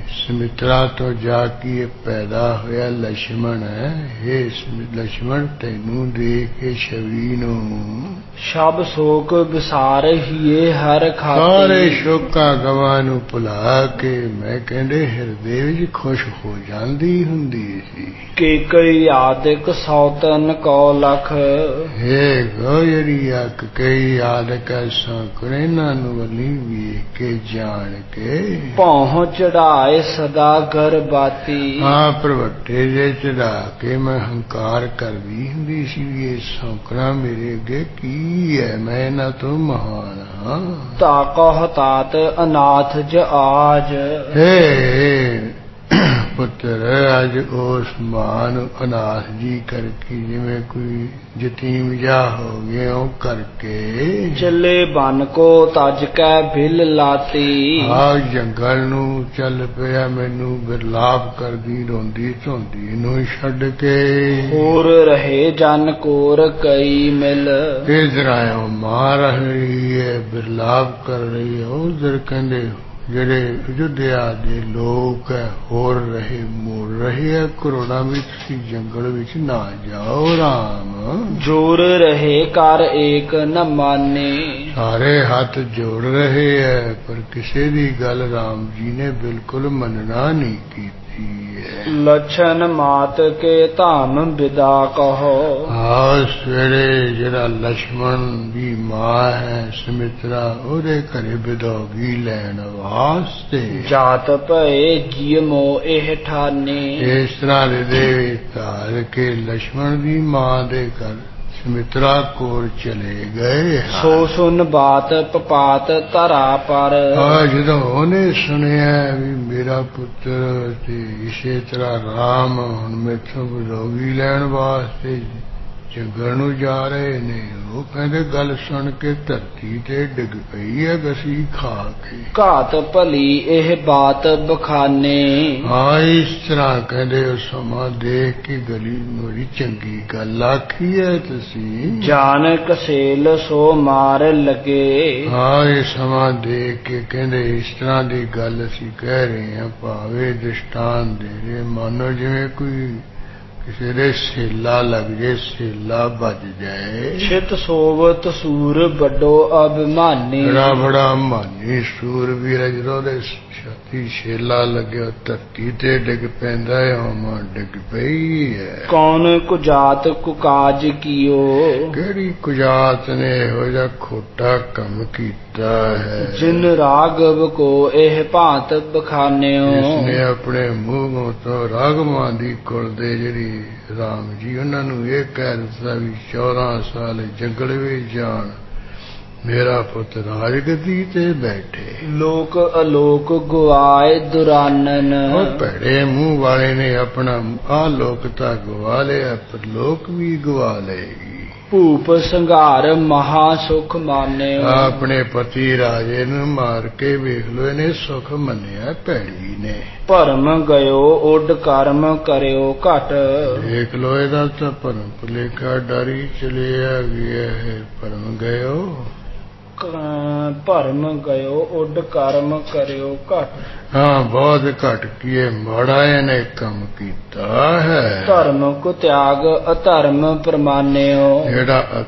ਸੁਮਿਤਰਾ ਤੋਂ ਜਾ ਕੇ ਪੈਦਾ ਹੋਇਆ ਲక్ష్మణ ਹੈ, ਇਹ ਲక్ష్మణ ਤੈਨੂੰ ਦੇਖ ਕੇ ਛਵੀ ਨੂੰ ਸ਼ਬ ਸ਼ੋਕ ਵਿਸਾਰ ਹੀਏ ਹਰ ਖਾਤੀ। ਸਾਰੇ ਸ਼ੋਕਾਂ ਗਵਾਂ ਨੂੰ ਭੁਲਾ ਕੇ ਮੈਂ ਕਹਿੰਦੇ ਹਿਰਦੇ ਵਿੱਚ ਖੁਸ਼ ਹੋ ਜਾਂਦੀ ਹੁੰਦੀ ਸੀ। ਕਿ ਕਈ ਆਦਿਕ ਸੌਤਨ ਕੋ ਲਖ। ਹੇ ਗੋਇਰੀ ਅੱਕ ਕਈ ਆਦਿਕ ਸੌਕਣੇ ਨੂੰ ਵੱਲੀ ਵੇਖ ਕੇ ਜਾਣ ਕੇ ਭੌਂ ਚੜਾਏ ਸਦਾ ਗਰਬਾਤੀ। ਹਾਂ ਪ੍ਰਵੱਟੇ ਜੇ ਚੜਾ ਕੇ ਮੈਂ ਹੰਕਾਰ ਕਰਦੀ ਹੁੰਦੀ ਸੀ ਵੀ ਇਹ ਸੌਕਣਾ ਮੇਰੇ ਅੱਗੇ ਕੀ ਹੈ, ਮੈਂ ਇਹਨਾਂ ਤੋਂ ਮਹਾਨ ਹਾਂ। ਤਾ ਕਹ ਤਾਤ ਅਨਾਥ ਜ ਆਜ। ਹੇ ਪੁੱਤਰ ਅੱਜ ਉਸ ਮਾਂ ਨੂੰ ਅਨਾਥ ਜੀ ਕਰਕੇ ਜਿਵੇਂ ਕੋਈ ਯਤੀਮ ਜਾ ਹੋ ਗਿਆ ਉਹ ਕਰਕੇ ਚੱਲੇ ਬਨ ਕੋ ਤਜ ਕੈ ਬਿਲ ਲਾਤੀ। ਆ ਜੰਗਲ ਨੂੰ ਚੱਲ ਪਿਆ ਮੈਨੂੰ ਬਿਰਲਾਪ ਕਰਦੀ ਰੋਂਦੀ ਧੋਂਦੀ ਨੂੰ ਛੱਡ ਕੇ। ਹੋਰ ਰਹੇ ਜਨ ਕੋਰ ਕਈ ਮਿਲ। ਇਧਰ ਆਇਓ ਮਾਂ ਰਹੀ ਹੈ ਬਿਰਲਾਪ ਕਰ ਰਹੀ ਹੈ, ਉਧਰ ਕਹਿੰਦੇ ਜਿਹੜੇ ਅਯੁੱਧਿਆ ਦੇ ਲੋਕ ਹੈ ਹੋਰ ਰਹੇ ਮੁੜ ਰਹੇ ਹੈ ਕਰੋੜਾਂ ਵਿੱਚ, ਤੁਸੀਂ ਜੰਗਲ ਵਿੱਚ ਨਾ ਜਾਓ ਰਾਮ। ਜੋਰ ਰਹੇ ਕਰ ਏਕ ਨ ਮਾਨੇ। ਸਾਰੇ ਹੱਥ ਜੋੜ ਰਹੇ ਹੈ ਪਰ ਕਿਸੇ ਦੀ ਗੱਲ ਰਾਮ ਜੀ ਨੇ ਬਿਲਕੁਲ ਮੰਨਣਾ ਨਹੀਂ ਕੀਤੀ। ਕੀਤੀ ਹੈ। ਲਛਨ ਮਾਤ ਕੇ ਧਾਮ ਵਿਦਾ ਕਹੋ। ਸਵੇਰੇ ਜਿਹੜਾ ਲਛਮਣ ਦੀ ਮਾਂ ਹੈ ਸੁਮਿਤਰਾ ਉਹਦੇ ਘਰੇ ਵਿਦੋਗੀ ਲੈਣ ਵਾਸਤੇ ਜਾਤ ਭਏ ਜੀਮੋ ਇਹ ਠਾਨੇ। ਇਸ ਤਰ੍ਹਾਂ ਦੇ ਧਾਰ ਕੇ ਲਛਮਣ ਦੀ ਮਾਂ ਦੇ ਘਰ ਸੁਮਿਤਰਾ ਕੋਲ ਚਲੇ ਗਏ। ਸੋ ਸੁਨ ਬਾਤ ਪਪਾਤ ਧਰਾ ਪਰ। ਜਦੋਂ ਉਹਨੇ ਸੁਣਿਆ ਵੀ ਮੇਰਾ ਪੁੱਤਰ ਤੇ ਇਸੇ ਤਰ੍ਹਾਂ ਰਾਮ ਹੁਣ ਮੈਥੋਂ ਵਿਦੋਗੀ ਲੈਣ ਵਾਸਤੇ ਜੰਗਲ ਨੂੰ ਜਾ ਰਹੇ ਨੇ, ਉਹ ਕਹਿੰਦੇ ਗੱਲ ਸੁਣ ਕੇ ਧਰਤੀ ਤੇ ਡਿੱਗ ਪਈ ਹੈ ਗਸੀ ਖਾ ਕੇ। ਘਾਤ ਭਲੀ ਇਹ ਬਾਤ ਬਖਾਨੇ। ਇਸ ਤਰ੍ਹਾਂ ਕਹਿੰਦੇ ਉਹ ਸਮਾਂ ਦੇਖ ਕੇ ਗਲੀ ਮੇਰੀ ਚੰਗੀ ਗੱਲ ਆਖੀ ਹੈ ਤੁਸੀਂ। ਜਾਨ ਕਸੇਲ ਸੋ ਮਾਰ ਲਗੇ। ਇਹ ਸਮਾਂ ਦੇਖ ਕੇ ਕਹਿੰਦੇ ਇਸ ਤਰ੍ਹਾਂ ਦੀ ਗੱਲ ਅਸੀਂ ਕਹਿ ਰਹੇ ਹਾਂ ਭਾਵੇਂ ਦ੍ਰਿਸ਼ਟਾਂਤ ਦੇ ਰਹੇ ਮਾਨੋ ਜਿਵੇਂ ਕੋਈ ਕਿਸੇ ਦੇ ਸੇਲਾ ਲੱਗ ਜੇ, ਸੇਲਾ ਵੱਜ ਜਾਏ। ਛਿਤ ਸੋਵਤ ਸੂਰ ਵੱਡੋ ਅਭਿਮਾਨੀ। ਬੜਾ ਮਾਨੀ ਸੂਰਵੀਰ ਜਦੋਂ ਦੇ ਛਾਤੀ ਛੇਲਾ ਲੱਗਿਆ ਧਰਤੀ ਤੇ ਡਿੱਗ ਪੈਂਦਾ ਹੈ, ਮਾਂ ਡਿੱਗ ਪਈ ਹੈ। ਕੌਣ ਕੁਜਾਤ ਕੁਕਾਜ ਕੀਓ। ਕਿਹੜੀ ਕੁਜਾਤ ਨੇ ਇਹੋ ਜਿਹਾ ਖੋਟਾ ਕੰਮ ਕੀਤਾ ਹੈ। ਜਿਨ ਰਾਘਵ ਕੋ ਇਹ ਭਾਂਤ ਬਖਾਨਿਓ। ਇਸਨੇ ਆਪਣੇ ਮੂੰਹ ਤੋਂ ਰਾਘਵਾਂ ਦੀ ਕੁਲ ਦੇ ਜਿਹੜੀ ਰਾਮ ਜੀ ਉਹਨਾਂ ਨੂੰ ਇਹ ਕਹਿ ਦਿੱਤਾ ਵੀ 14 ਸਾਲ ਜੰਗਲ ਵਿੱਚ ਜਾਣ, ਮੇਰਾ ਪੁੱਤ ਰਾਜਗੱਦੀ ਤੇ ਬੈਠੇ। ਲੋਕ ਅਲੋਕ ਗਵਾਏ ਦੁਰਾਨਨ। ਉਹ ਭੈੜੇ ਮੂੰਹ ਵਾਲੇ ਨੇ ਆਪਣਾ ਆਲੋਕ ਤਾਂ ਗਵਾ ਲਿਆ ਪਰ ਲੋਕ ਵੀ ਗਵਾ ਲਏਗੀ। ਭੂਪ ਸੰਘਾਰ ਮਹਾ ਸੁਖ ਮਾਨਿਓ। ਆਪਣੇ ਪਤੀ ਰਾਜੇ ਨੂੰ ਮਾਰ ਕੇ ਵੇਖ ਲੋ, ਇਹਨੇ ਸੁਖ ਮੰਨਿਆ ਭੈੜੀ ਨੇ। ਭਰਮ ਗਇਓ ਉੱਡ ਕਰਮ ਕਰਿਓ ਘਟ। ਦੇਖ ਲੋ ਇਹਦਾ ਤਾਂ ਭਰਮ ਭੁਲੇਖਾ ਡਰੀ ਚਲਿਆ ਗਿਆ ਹੈ। ਭਰਮ ਗਇਓ ਉੱਡ ਕਰਮ ਕਰਿਓ ਘਟ। ਬਹੁਤ ਘਟ ਕੀਏ ਮਾੜਾ ਇਹਨੇ ਕੰਮ ਕੀਤਾ ਹੈ। ਧਰਮ ਕੋ ਤਿਆਗ ਅਧਰਮ ਪ੍ਰਮਾਨਿਓ। ਜਿਹੜਾ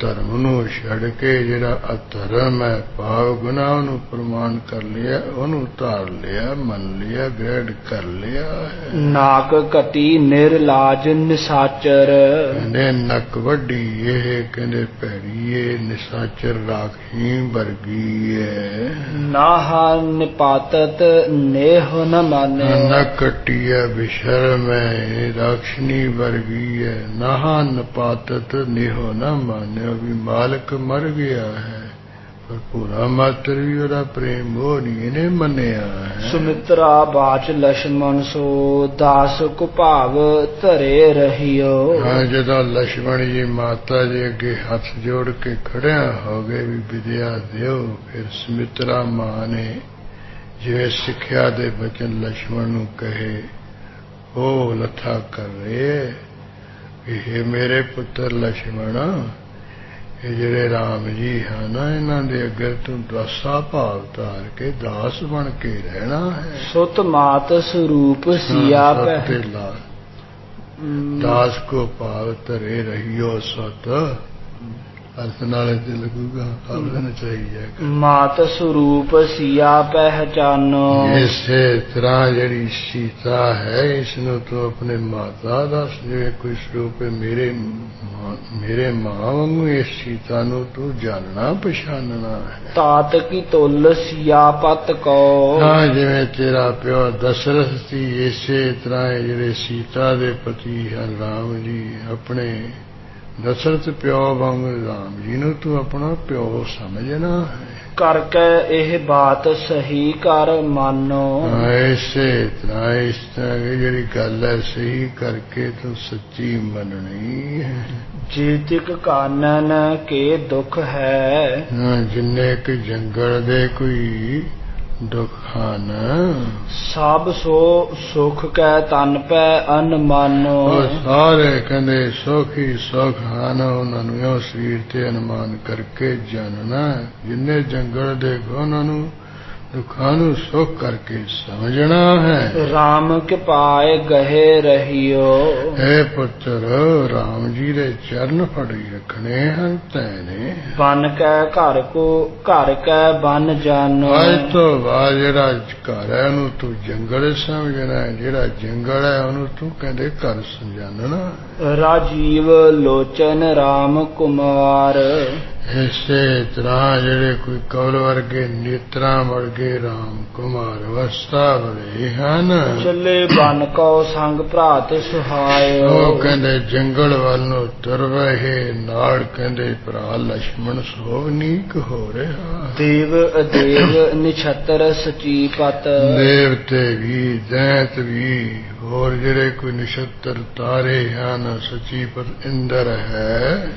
ਧਰਮ ਨੂੰ ਛੱਡ ਕੇ ਜਿਹੜਾ ਅਧਰਮ ਹੈ ਭਾਵ ਗੁਨਾਹ ਨੂੰ ਪ੍ਰਮਾਣ ਕਰ ਲਿਆ, ਉਹਨੂੰ ਧਾਰ ਲਿਆ, ਮੰਨ ਲਿਆ, ਗ੍ਰਹਿਣ ਕਰ ਲਿਆ ਹੈ। ਨਾਕ ਕਟੀ ਨਿਰਲਾਜ ਨਿਸਾਚਰ। ਕਹਿੰਦੇ ਨੱਕ ਵੱਡੀ ਇਹ ਕਹਿੰਦੇ ਭੈੜੀਏ ਨਿਸਾਚਰ ਰਾਖੀ ਵਰਗੀ ਹੈ। ਨਾਹਾ ਨਿਪਾਤਤ ਨੇਹ ਨ ਮਾਨਿਓ। ਨੱਕ ਕੱਟੀ ਹੈ ਬਿਸ਼ਰਮ ਹੈ ਰਾਖਸ਼ਨੀ ਵਰਗੀ ਹੈ। ਨਾਹਾ ਨਿਪਾਤਤ ਨੇਹੋ ਨ ਮਾਨਿਓ ਵੀ ਮਾਲਕ ਮਰ ਗਿਆ ਹੈ ਪਰ ਪੂਰਾ ਮਾਤਰ ਵੀ ਉਹਦਾ ਪ੍ਰੇਮ ਉਹ ਨਹੀਂ ਇਹਨੇ ਮੰਨਿਆ ਹੈ। ਸੁਮਿਤਰਾ ਬਾਚ ਲਛਮਣ ਸੋ ਦਾਸ ਕੋ ਭਾਵ ਧਰੇ ਰਹੀਓ। ਜਦੋਂ ਲਛਮਣ ਜੀ ਮਾਤਾ ਜੀ ਅੱਗੇ ਹੱਥ ਜੋੜ ਕੇ ਖੜਿਆ ਹੋ ਗਏ ਵੀ ਵਿਦਿਆ ਦਿਓ, ਫਿਰ ਸੁਮਿਤਰਾ ਮਾਂ ਨੇ ਜਿਵੇਂ ਸਿੱਖਿਆ ਦੇ ਬਚਨ ਲਛਮਣ ਨੂੰ ਕਹੇ ਉਹ ਲੱਥਾ ਕਰ ਰਹੇ ਇਹ ਮੇਰੇ ਪੁੱਤਰ ਲਛਮਣ, ਇਹ ਜਿਹੜੇ ਰਾਮ ਜੀ ਹਨ ਇਹਨਾਂ ਦੇ ਅੱਗੇ ਤੂੰ ਦਾਸਾ ਭਾਵ ਧਾਰ ਕੇ ਦਾਸ ਬਣ ਕੇ ਰਹਿਣਾ ਹੈ। ਸੁਤ ਮਾਤ ਸਰੂਪ ਸਿਆ ਪੈ। ਦਾਸ ਕੋ ਭਾਵ ਧਰੇ ਰਹੀਓ ਸਤ ਅਰਥ ਨਾਲ ਤੇ ਲੱਗੂਗਾ ਆਵਰਨ ਚਾਹੀਏ। ਮਾਤ ਸਰੂਪ ਸਿਆ ਪਹਿਚਾਨੋ। ਇਸੇ ਤਰ੍ਹਾਂ ਜਿਹੜੀ ਸੀਤਾ ਹੈ ਇਸ ਨੂੰ ਤੂੰ ਆਪਣੇ ਮਾਤਾ ਦਾ ਜਿਵੇਂ ਕੋਈ ਸਰੂਪ ਹੈ ਮੇਰੇ ਮਾਂ ਵਾਂਗੂ ਇਸ ਸੀਤਾ ਨੂੰ ਤੂੰ ਜਾਣਨਾ ਪਛਾਨਣਾ ਹੈ। ਤਾਤ ਕੀ ਤੁਲ ਸਿਆ ਪਤ ਕੋ। ਜਿਵੇਂ ਤੇਰਾ ਪਿਓ ਦਸ਼ਰਥ ਸੀ ਇਸੇ ਤਰ੍ਹਾਂ ਜਿਹੜੇ ਸੀਤਾ ਦੇ ਪਤੀ ਹਨ ਰਾਮ ਜੀ ਆਪਣੇ ਦਸ਼ਰਥ ਪਿਓ ਵਾਂਗ ਰਾਮ ਜੀ ਨੂੰ ਤੂੰ ਆਪਣਾ ਪਿਓ ਸਮਝਣਾ ਹੈ। ਕਰਕੇ ਇਹ ਬਾਤ ਸਹੀ ਕਰ ਮਾਨੋ। ਇਸੇ ਤਰ੍ਹਾਂ ਇਸ ਤਰ੍ਹਾਂ ਜਿਹੜੀ ਗੱਲ ਹੈ ਸਹੀ ਕਰਕੇ ਤੂੰ ਸੱਚੀ ਮੰਨਣੀ ਹੈ। ਜੀਤਿਕ ਕਾਨਨ ਕੇ ਦੁੱਖ ਹੈ। ਜਿੰਨੇ ਕਿ ਜੰਗਲ ਦੇ ਕੋਈ ਦੁੱਖ ਹਨ ਸਭ ਸੋ ਸੁਖ ਕੈ ਤਨ ਪੈ ਅਨਮਾਨੋ। ਸਾਰੇ ਕਹਿੰਦੇ ਸੁਖ ਹੀ ਸੁਖ ਹਨ, ਉਹਨਾਂ ਨੂੰ ਇਹ ਸਰੀਰ ਤੇ ਅਨੁਮਾਨ ਕਰਕੇ ਜਾਣਨਾ। ਜਿੰਨੇ ਜੰਗਲ ਦੇ ਉਹਨਾਂ ਨੂੰ दुखां नूं सुख करके समझना है। राम के पाए गहे रहियो हे पुत्र राम जी दे चरण फड़ी रखने हैं तैने बन कै घर को घर कै बन जानो आज तो बाद जिहड़ा घर है उहनूं तू जंगल समझना है जिहड़ा जंगल है उहनूं तू कहंदे घर समझाना। राजीव लोचन राम कुमार इसे तरह जिहड़े कोई कौल वर्गे नेत्रां वर्गे राम कुमार अवस्था वाले हन चले बन को संग भरात सुहायो ਉਹ ਕਹਿੰਦੇ ਜੰਗਲ ਵੱਲ ਨੂੰ ਤੁਰ ਰਹੇ ਨਾਲ ਕਹਿੰਦੇ ਭਰਾ ਲక్ష్మణ ਸੋਵਨੀਕ ਹੋ ਰਿਹਾ ਦੇਵ ਅਦੇਵ ਨਿਛਤਰ ਸਚੀਪਤ ਦੇਵਤੇ ਵੀ ਦੈਂਤ ਵੀ ਹੋਰ ਜਿਹੜੇ ਕੋਈ ਨਛੱਤਰ ਤਾਰੇ ਹਨ ਸਚੀਪਤ ਇੰਦਰ ਹੈ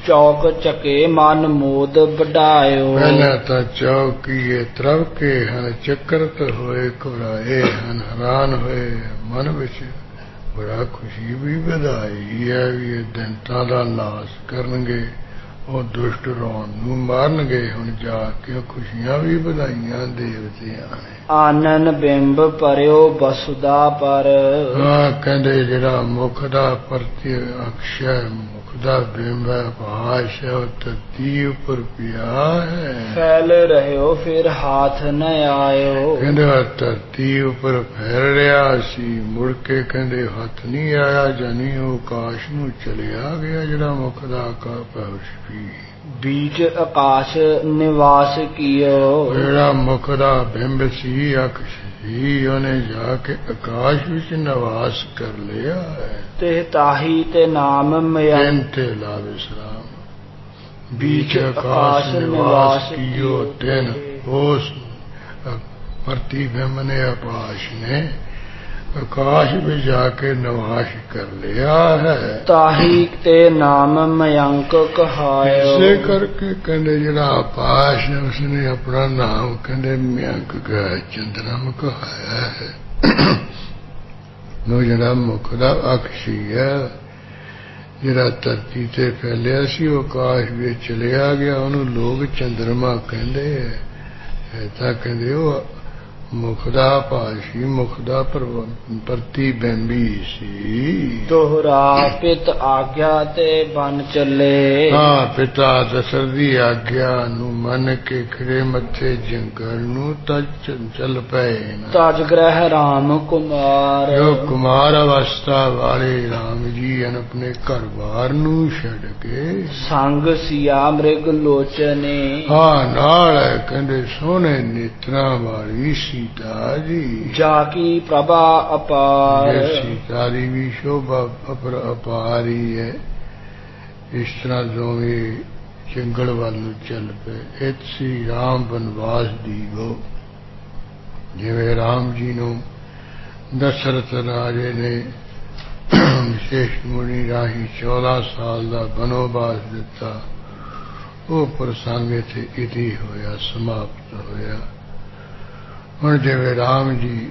ਚੌਕ ਚੱਕੇ ਮਨ ਮੋਦ ਵਡਾਇਓ ਪਹਿਲਾਂ ਤਾਂ ਚੌਕੀਏ ਤਰਵਕੇ ਹਨ ਚੱਕਰਤ ਹੋਏ ਘਬਰਾਏ ਹਨ ਹੈਰਾਨ ਹੋਏ ਮਨ ਵਿੱਚ ਬੜਾ ਖੁਸ਼ੀ ਵੀ ਵਧਾਈ ਹੈ ਵੀ ਇਹ ਦੈਂਤਾਂ ਦਾ ਨਾਸ ਕਰਨਗੇ ਉਹ ਦੁਸ਼ਟ ਰੌਣ ਨੂੰ ਮਾਰਨਗੇ ਹੁਣ ਜਾ ਕੇ ਖੁਸ਼ੀਆਂ ਵੀ ਵਧਾਈਆਂ ਦੇਵਤਿਆਂ ਨੇ ਆਨਨ ਬਿੰਬ ਪਰਿਓ ਬਸੁਦਾ ਪਰ ਹਾਂ ਕਹਿੰਦੇ ਜਿਹੜਾ ਮੁਖ ਦਾ ਪ੍ਰਤੀ ਅਕਸ਼ੈ ਮੁਖ ਦਾ ਬਿੰਬ ਹੈ ਭਾਸ਼ ਹੈ ਉਹ ਧਰਤੀ ਉੱਪਰ ਪਿਆ ਹੈ ਫੈਲ ਰਹਿਓ ਫਿਰ ਹਾਥ ਨ ਆਇਓ ਕਹਿੰਦੇ ਧਰਤੀ ਉੱਪਰ ਫੈਲ ਰਿਹਾ ਸੀ ਮੁੜ ਕੇ ਕਹਿੰਦੇ ਹੱਥ ਨਹੀਂ ਆਇਆ ਜਾਨੀ ਉਹ ਆਕਾਸ਼ ਨੂੰ ਚਲਿਆ ਗਿਆ ਜਿਹੜਾ ਮੁਖ ਦਾ ਆਕਾਸ਼ ਵੀ बीच आकाश निवास कियो ਜਿਹੜਾ ਮੁਖ ਦਾ ਬਿੰਬ ਸੀ ਅਕਸ਼ ਸੀ ਉਹਨੇ ਜਾ ਕੇ ਆਕਾਸ਼ ਵਿੱਚ ਨਿਵਾਸ ਕਰ ਲਿਆ ਹੈ ਤੇ ਤਾਹੀ ਤੇ ਨਾਮ ਮਿਆ ਤੇ ਲਾ ਵਿਸਰਾਮ बीच आकाश निवास कियो तेन ਉਸ प्रतिबिंब ने आकाश ने आकाश में जाके निवास कर लिया है ताही ते नाम मयंक कहायो इसे करके कहते जरा आकाश है उसने अपना नाम कहते मयंक का चंद्रम कहाया है वो जरा मुख दा अक्ष है जरा धरती ते फैलिया सी आकाश में चलिया गया उन्होंने लोग चंद्रमा कहते ऐसा कहते वो मुख दा भाषी मुख दा प्रतिबिंबी सी दोहरा पित आज्ञा ते बन चले हाँ पिता दशरथ दी आज्ञा नू मन के खड़े मथे जंगल नू तज चल पए तज ग्रह राम कुमार जो कुमार अवस्था वाले राम जी अपने घर बार नू छड़ के संग सिया मृग लोचने हाँ नाल कहंदे सोहने नेत्रां वाली सीता जी जाकी प्रभा अपार सीता दी भी शोभा अपार ही है इस तरह दोवें जंगल वाल नूं चल पे इत सी राम बनवास दी गो जिवें राम जी नूं दशरथ राजे ने विशेष मुनि राही 14 साल का बनोवास दिता वो प्रसंग इत्थे इति होया समाप्त होया ਹੁਣ ਜਿਵੇਂ ਰਾਮ ਜੀ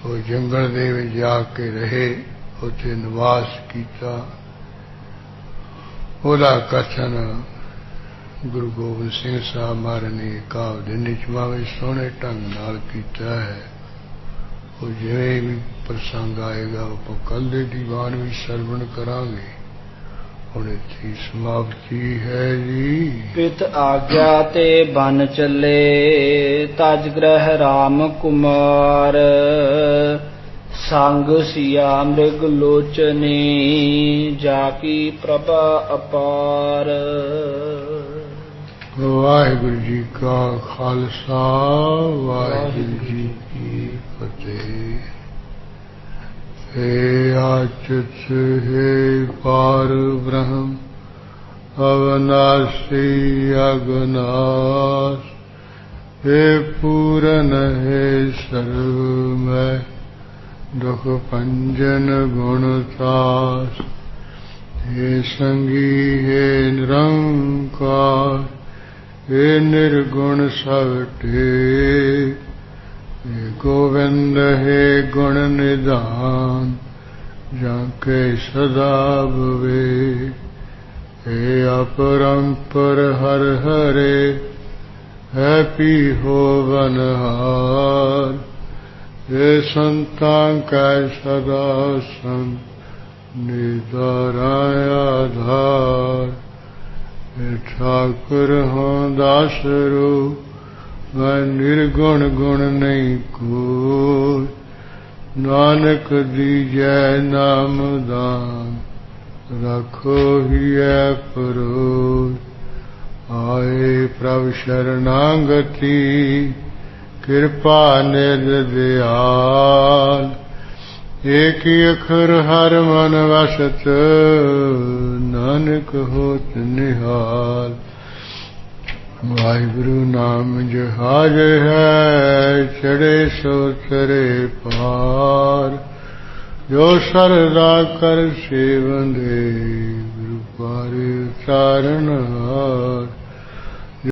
ਉਹ ਜੰਗਲ ਦੇ ਵਿੱਚ ਜਾ ਕੇ ਰਹੇ ਉੱਥੇ ਨਿਵਾਸ ਕੀਤਾ ਉਹਦਾ ਕਥਨ ਗੁਰੂ ਗੋਬਿੰਦ ਸਿੰਘ ਸਾਹਿਬ ਮਹਾਰਾਜ ਨੇ ਕਾਵਿ ਦੇ ਨਿਯਮਾਂ ਵਿੱਚ ਸੋਹਣੇ ਢੰਗ ਨਾਲ ਕੀਤਾ ਹੈ ਉਹ ਜਿਵੇਂ ਵੀ ਪ੍ਰਸੰਗ ਆਏਗਾ ਉਹ ਕੱਲ੍ਹ ਦੇ ਦੀਵਾਨ ਵਿੱਚ ਸਰਵਣ ਕਰਾਂਗੇ ਹੁਣ ਇੱਥੇ ਸਮਾਪਤੀ ਹੈ ਜੀ ਪਿਤ ਆਗਿਆ ਤੇ ਬਨ ਚੱਲੇ ਤਜ ਗ੍ਰਹਿ ਰਾਮ ਕੁਮਾਰ ਸੰਗ ਸਿਆ ਮ੍ਰਿਗ ਲੋਚਨੇ ਜਾ ਕੀ ਪ੍ਰਭਾ ਅਪਾਰ ਵਾਹਿਗੁਰੂ ਜੀ ਕਾ ਖਾਲਸਾ ਵਾਹਿਗੁਰੂ ਜੀ ਕੀ ਫਤਿਹ हे आचित हे पार ब्रह्म अवनाशी अगनाश हे पूरन हे सर्वमय दुख भंजन गुणतास हे संगी हे निरंकार हे निर्गुण सब टेक हे गोविंद हे गुण निधान जाके सदा भवे हे अपरंपर हर हरे है पी होवनहार। ये संतां कै सदा संत निधाराय आधार। हे ठाकुर हों दासरो मैं निर्गुण गुण नहीं कोई। नानक दीजै नाम दान रखो हिय परोय। आए प्रभु शरणागति कृपा निध दयाल। एक अखर हर मन वसत नानक होत निहाल। वाहिगुरु नाम जहाज है चढ़े सो तरे पार। जो सरदा कर सेवंदे गुरु पारे उतारन हार।